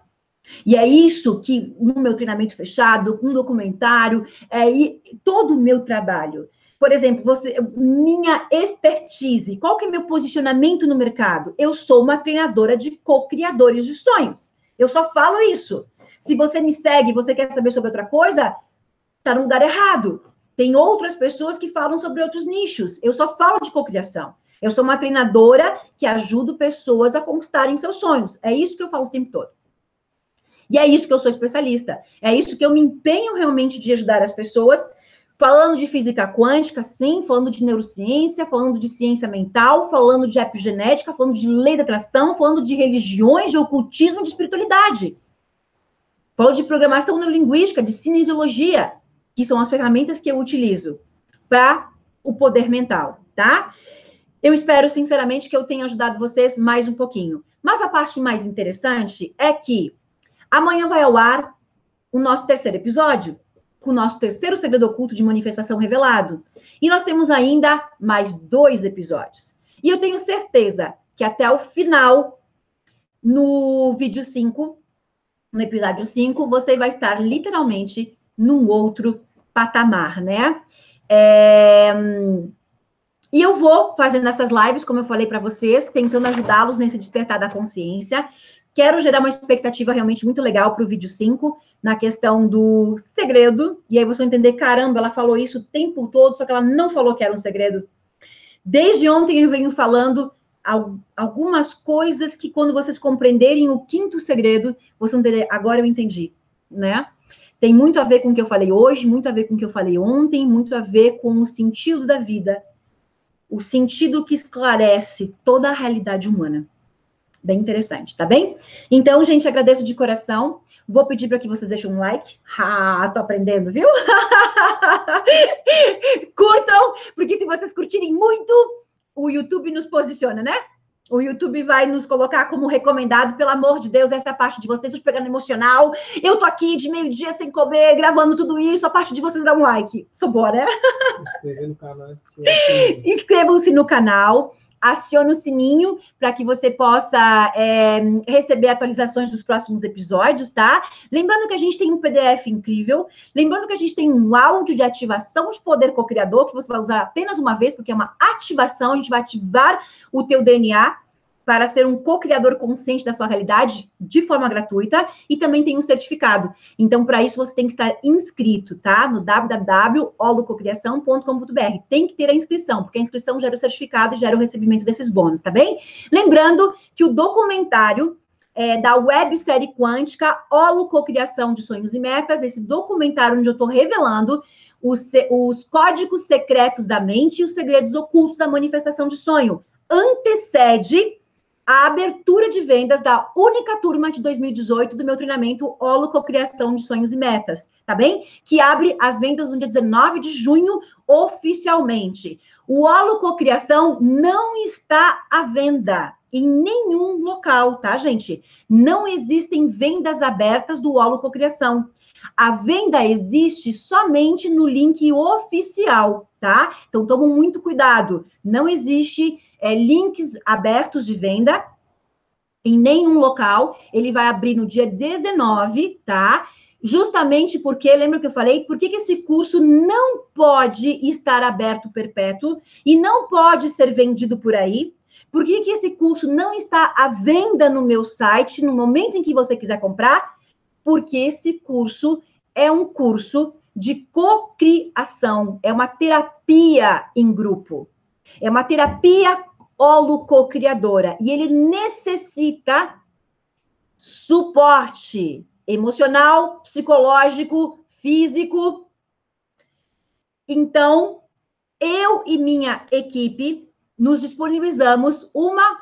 E é isso que, no meu treinamento fechado, um documentário, todo o meu trabalho. Por exemplo, minha expertise, qual que é meu posicionamento no mercado? Eu sou uma treinadora de co-criadores de sonhos. Eu só falo isso. Se você me segue, você quer saber sobre outra coisa, está no lugar errado. Tem outras pessoas que falam sobre outros nichos. Eu só falo de cocriação. Eu sou uma treinadora que ajuda pessoas a conquistarem seus sonhos. É isso que eu falo o tempo todo. E é isso que eu sou especialista. É isso que eu me empenho realmente de ajudar as pessoas, falando de física quântica, sim, falando de neurociência, falando de ciência mental, falando de epigenética, falando de lei da atração, falando de religiões, de ocultismo, de espiritualidade. Falo de programação neurolinguística, de cinesiologia, que são as ferramentas que eu utilizo para o poder mental, tá? Eu espero, sinceramente, que eu tenha ajudado vocês mais um pouquinho. Mas a parte mais interessante é que amanhã vai ao ar o nosso terceiro episódio, com o nosso terceiro segredo oculto de manifestação revelado. E nós temos ainda mais 2 episódios. E eu tenho certeza que até o final, no vídeo 5, no episódio 5, você vai estar literalmente num outro patamar, né? E eu vou fazendo essas lives, como eu falei para vocês, tentando ajudá-los nesse despertar da consciência. Quero gerar uma expectativa realmente muito legal para o vídeo 5, na questão do segredo. E aí você vai entender, caramba, ela falou isso o tempo todo, só que ela não falou que era um segredo. Desde ontem eu venho falando algumas coisas que quando vocês compreenderem o 5º segredo, vocês vão entender, agora eu entendi, né? Tem muito a ver com o que eu falei hoje, muito a ver com o que eu falei ontem, muito a ver com o sentido da vida. O sentido que esclarece toda a realidade humana. Bem interessante, tá bem? Então, gente, agradeço de coração. Vou pedir para que vocês deixem um like. Tô aprendendo, viu? Curtam, porque se vocês curtirem muito, o YouTube nos posiciona, né? O YouTube vai nos colocar como recomendado. Pelo amor de Deus, essa é a parte de vocês, pegando emocional. Eu tô aqui de meio-dia sem comer, gravando tudo isso. A parte de vocês dar um like. Sou boa, né? Inscrever no canal. Inscrevam-se no canal. aciona o sininho para que você possa receber atualizações dos próximos episódios, tá? Lembrando que a gente tem um PDF incrível, lembrando que a gente tem um áudio de ativação de poder co-criador, que você vai usar apenas uma vez, porque é uma ativação, a gente vai ativar o teu DNA para ser um co-criador consciente da sua realidade de forma gratuita, e também tem um certificado. Então, para isso, você tem que estar inscrito, tá? No www.holococriação.com.br. Tem que ter a inscrição, porque a inscrição gera o certificado e gera o recebimento desses bônus, tá bem? Lembrando que o documentário da websérie quântica Holococriação de Sonhos e Metas, esse documentário onde eu estou revelando os códigos secretos da mente e os segredos ocultos da manifestação de sonho, antecede a abertura de vendas da única turma de 2018 do meu treinamento Holococriação de Sonhos e Metas, tá bem? Que abre as vendas no dia 19 de junho, oficialmente. O Holococriação não está à venda em nenhum local, tá, gente? Não existem vendas abertas do Holococriação. A venda existe somente no link oficial, tá? Então, tomem muito cuidado. Não existe links abertos de venda em nenhum local. Ele vai abrir no dia 19, tá? Justamente porque, lembra que eu falei, por que esse curso não pode estar aberto perpétuo e não pode ser vendido por aí? Por que esse curso não está à venda no meu site no momento em que você quiser comprar? Porque esse curso é um curso de cocriação, é uma terapia em grupo, é uma terapia holococriadora, e ele necessita suporte emocional, psicológico, físico. Então, eu e minha equipe nos disponibilizamos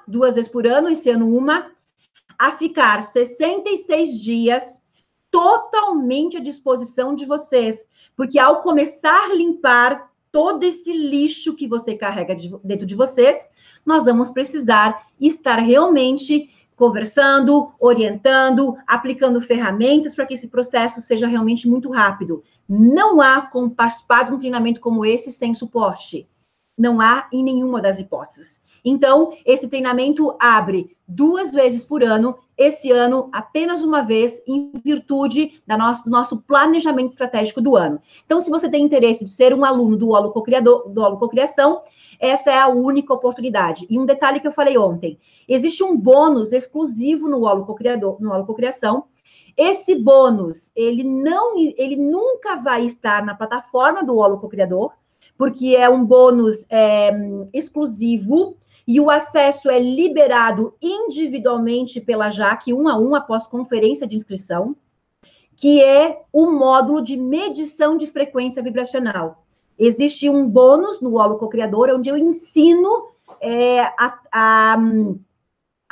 2 vezes por ano, esse ano a ficar 66 dias totalmente à disposição de vocês, porque ao começar a limpar todo esse lixo que você carrega dentro de vocês, nós vamos precisar estar realmente conversando, orientando, aplicando ferramentas para que esse processo seja realmente muito rápido. Não há como participar de um treinamento como esse sem suporte. Não há em nenhuma das hipóteses. Então, esse treinamento abre 2 vezes por ano, esse ano apenas uma vez, em virtude do nosso planejamento estratégico do ano. Então, se você tem interesse de ser um aluno do Holococriação, essa é a única oportunidade. E um detalhe que eu falei ontem, existe um bônus exclusivo no Holococriação. Esse bônus, ele nunca vai estar na plataforma do Holococriador, porque é um bônus exclusivo, e o acesso é liberado individualmente pela Jaque, 1 a 1, após conferência de inscrição, que é o módulo de medição de frequência vibracional. Existe um bônus no Holococriador, onde eu ensino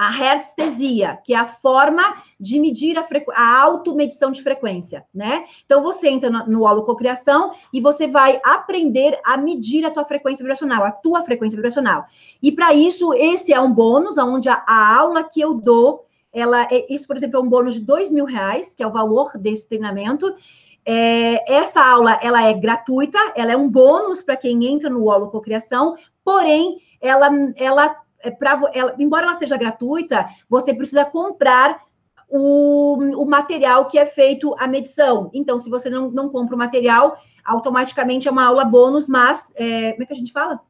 a hertzestesia, que é a forma de medir a automedição de frequência, né? Então, você entra no Holococriação e você vai aprender a medir a tua frequência vibracional, a tua frequência vibracional. E, para isso, esse é um bônus, onde a aula que eu dou, isso, por exemplo, é um bônus de R$2.000, que é o valor desse treinamento. Essa aula, ela é gratuita, ela é um bônus para quem entra no Holococriação, porém, embora ela seja gratuita, você precisa comprar o material que é feito a medição. Então, se você não compra o material, automaticamente é uma aula bônus, mas, como é que a gente fala?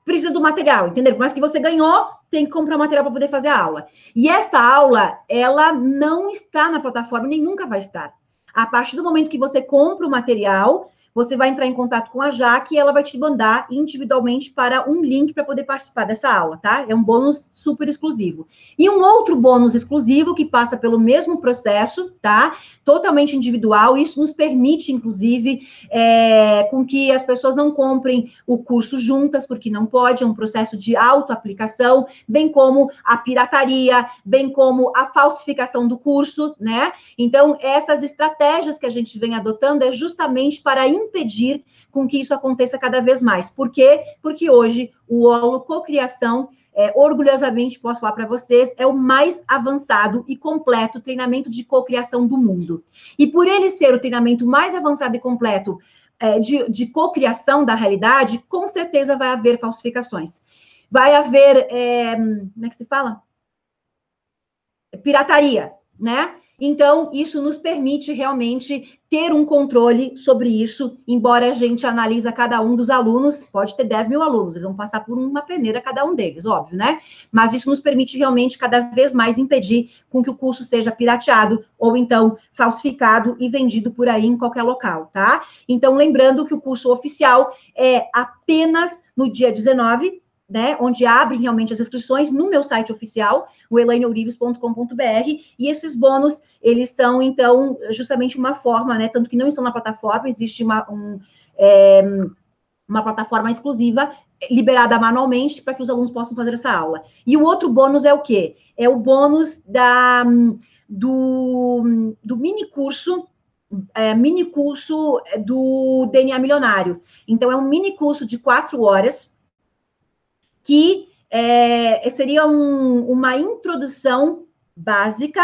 Precisa do material, entendeu? Mas que você ganhou, tem que comprar o material para poder fazer a aula. E essa aula, ela não está na plataforma, nem nunca vai estar. A partir do momento que você compra o material, você vai entrar em contato com a Jaque e ela vai te mandar individualmente para um link para poder participar dessa aula, tá? É um bônus super exclusivo. E um outro bônus exclusivo que passa pelo mesmo processo, tá? Totalmente individual. Isso nos permite, inclusive, com que as pessoas não comprem o curso juntas, porque não pode, é um processo de autoaplicação, bem como a pirataria, bem como a falsificação do curso, né? Então, essas estratégias que a gente vem adotando é justamente para impedir com que isso aconteça cada vez mais. Por quê? Porque hoje o Holococriação, orgulhosamente posso falar para vocês, é o mais avançado e completo treinamento de cocriação do mundo. E por ele ser o treinamento mais avançado e completo de cocriação da realidade, com certeza vai haver falsificações. Vai haver, como é que se fala? Pirataria, né? Então, isso nos permite realmente ter um controle sobre isso, embora a gente analisa cada um dos alunos, pode ter 10 mil alunos, eles vão passar por uma peneira cada um deles, óbvio, né? Mas isso nos permite realmente cada vez mais impedir com que o curso seja pirateado ou então falsificado e vendido por aí em qualquer local, tá? Então, lembrando que o curso oficial é apenas no dia 19, né, onde abrem realmente as inscrições no meu site oficial, o elaineourives.com.br, e esses bônus, eles são, então, justamente uma forma, né, tanto que não estão na plataforma, existe uma plataforma exclusiva, liberada manualmente, para que os alunos possam fazer essa aula. E o outro bônus é o quê? É o bônus do mini curso do DNA Milionário. Então, é um mini curso de 4 horas, que seria uma introdução básica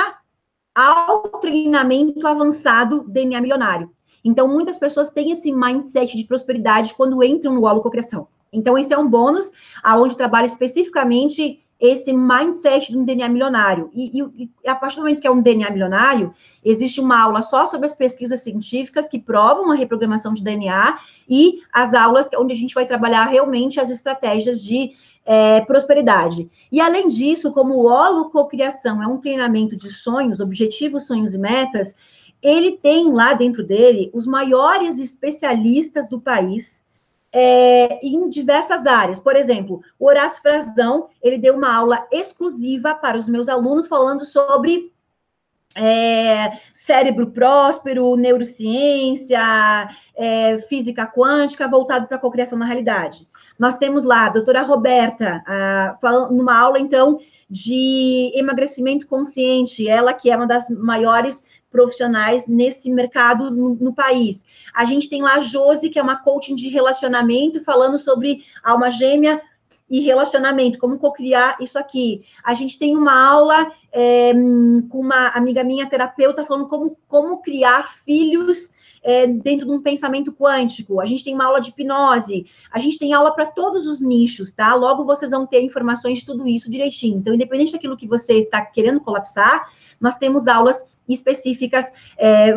ao treinamento avançado DNA Milionário. Então, muitas pessoas têm esse mindset de prosperidade quando entram no holococriação. Então, esse é um bônus, aonde trabalha especificamente esse mindset de um DNA milionário. E a partir do momento que é um DNA milionário, existe uma aula só sobre as pesquisas científicas que provam a reprogramação de DNA e as aulas onde a gente vai trabalhar realmente as estratégias de prosperidade. E, além disso, como o holococriação é um treinamento de sonhos, objetivos, sonhos e metas, ele tem lá dentro dele os maiores especialistas do país, em diversas áreas. Por exemplo, o Horácio Frazão, ele deu uma aula exclusiva para os meus alunos falando sobre cérebro próspero, neurociência, física quântica, voltado para a cocriação na realidade. Nós temos lá a doutora Roberta, falando numa aula, então, de emagrecimento consciente, ela que é uma das maiores profissionais nesse mercado no país. A gente tem lá a Josi, que é uma coaching de relacionamento, falando sobre alma gêmea e relacionamento, como cocriar isso aqui. A gente tem uma aula com uma amiga minha, terapeuta, falando como criar filhos dentro de um pensamento quântico. A gente tem uma aula de hipnose. A gente tem aula para todos os nichos, tá? Logo vocês vão ter informações de tudo isso direitinho. Então, independente daquilo que você está querendo colapsar, nós temos aulas específicas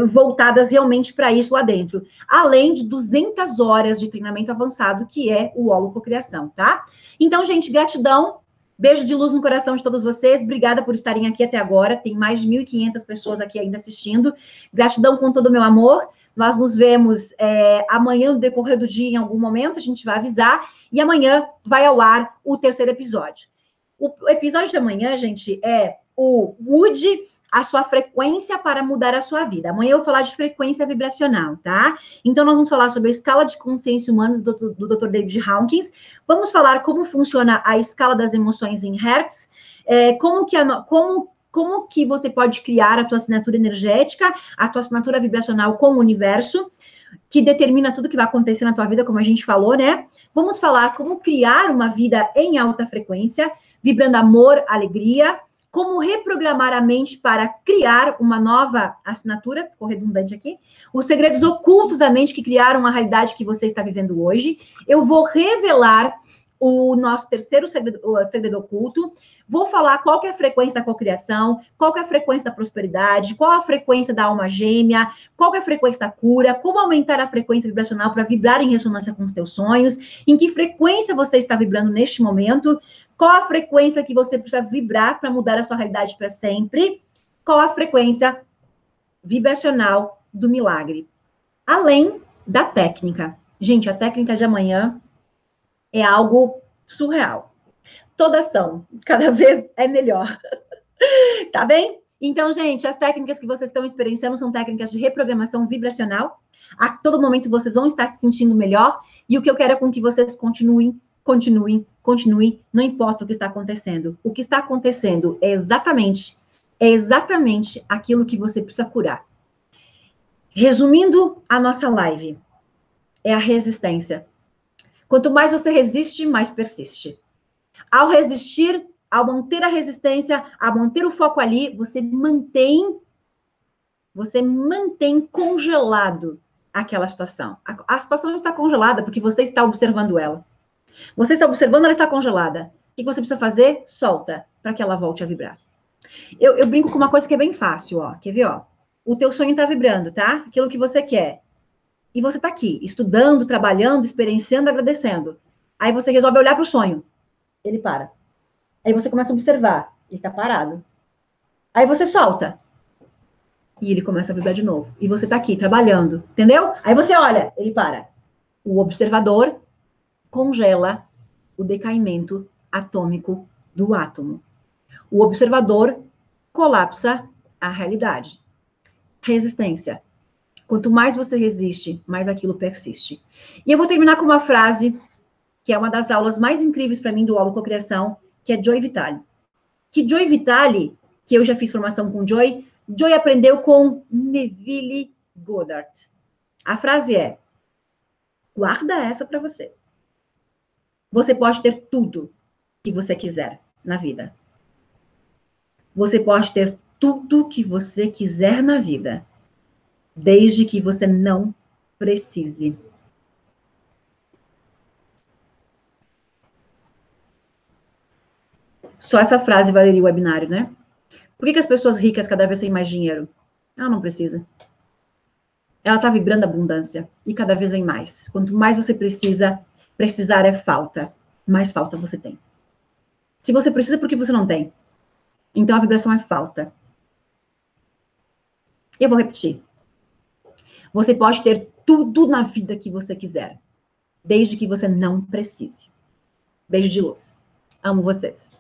voltadas realmente para isso lá dentro. Além de 200 horas de treinamento avançado, que é o holococriação, tá? Então, gente, gratidão. Beijo de luz no coração de todos vocês. Obrigada por estarem aqui até agora. Tem mais de 1.500 pessoas aqui ainda assistindo. Gratidão com todo o meu amor. Nós nos vemos amanhã, no decorrer do dia, em algum momento. A gente vai avisar. E amanhã vai ao ar o 3º episódio. O episódio de amanhã, gente, é o Mude a sua frequência para mudar a sua vida. Amanhã eu vou falar de frequência vibracional, tá? Então, nós vamos falar sobre a escala de consciência humana do Dr. David Hawkins. Vamos falar como funciona a escala das emoções em Hertz, como que você pode criar a tua assinatura energética, a tua assinatura vibracional com o universo, que determina tudo que vai acontecer na tua vida, como a gente falou, né? Vamos falar como criar uma vida em alta frequência, vibrando amor, alegria, como reprogramar a mente para criar uma nova assinatura, ficou redundante aqui, os segredos ocultos da mente que criaram a realidade que você está vivendo hoje. Eu vou revelar o nosso 3º segredo oculto, vou falar qual que é a frequência da cocriação, qual que é a frequência da prosperidade, qual a frequência da alma gêmea, qual que é a frequência da cura, como aumentar a frequência vibracional para vibrar em ressonância com os teus sonhos, em que frequência você está vibrando neste momento, qual a frequência que você precisa vibrar para mudar a sua realidade para sempre, qual a frequência vibracional do milagre. Além da técnica. Gente, a técnica de amanhã é algo surreal. Toda ação, cada vez é melhor. Tá bem? Então, gente, as técnicas que vocês estão experienciando são técnicas de reprogramação vibracional. A todo momento vocês vão estar se sentindo melhor. E o que eu quero é com que vocês continuem, não importa o que está acontecendo. O que está acontecendo é exatamente aquilo que você precisa curar. Resumindo a nossa live, é a resistência. Quanto mais você resiste, mais persiste. Ao resistir, ao manter a resistência, a manter o foco ali, você mantém congelado aquela situação. A situação está congelada porque você está observando ela. Você está observando, ela está congelada. O que você precisa fazer? Solta, para que ela volte a vibrar. Eu brinco com uma coisa que é bem fácil, ó. Quer ver, ó? O teu sonho está vibrando, tá? Aquilo que você quer. E você está aqui, estudando, trabalhando, experienciando, agradecendo. Aí você resolve olhar para o sonho. Ele para. Aí você começa a observar. Ele está parado. Aí você solta. E ele começa a vibrar de novo. E você está aqui, trabalhando. Entendeu? Aí você olha. Ele para. O observador congela o decaimento atômico do átomo. O observador colapsa a realidade. Resistência. Quanto mais você resiste, mais aquilo persiste. E eu vou terminar com uma frase que é uma das aulas mais incríveis para mim do Aula Cocriação, que é Joy Vitale. Que Joy Vitale, que eu já fiz formação com Joy aprendeu com Neville Goddard. A frase é: guarda essa para você. Você pode ter tudo que você quiser na vida. Você pode ter tudo que você quiser na vida, desde que você não precise. Só essa frase valeria o webinário, né? Por que as pessoas ricas cada vez têm mais dinheiro? Ela não precisa. Ela está vibrando abundância e cada vez vem mais. Quanto mais você precisa, precisar é falta. Mais falta você tem. Se você precisa, porque você não tem. Então a vibração é falta. Eu vou repetir. Você pode ter tudo na vida que você quiser, desde que você não precise. Beijo de luz. Amo vocês.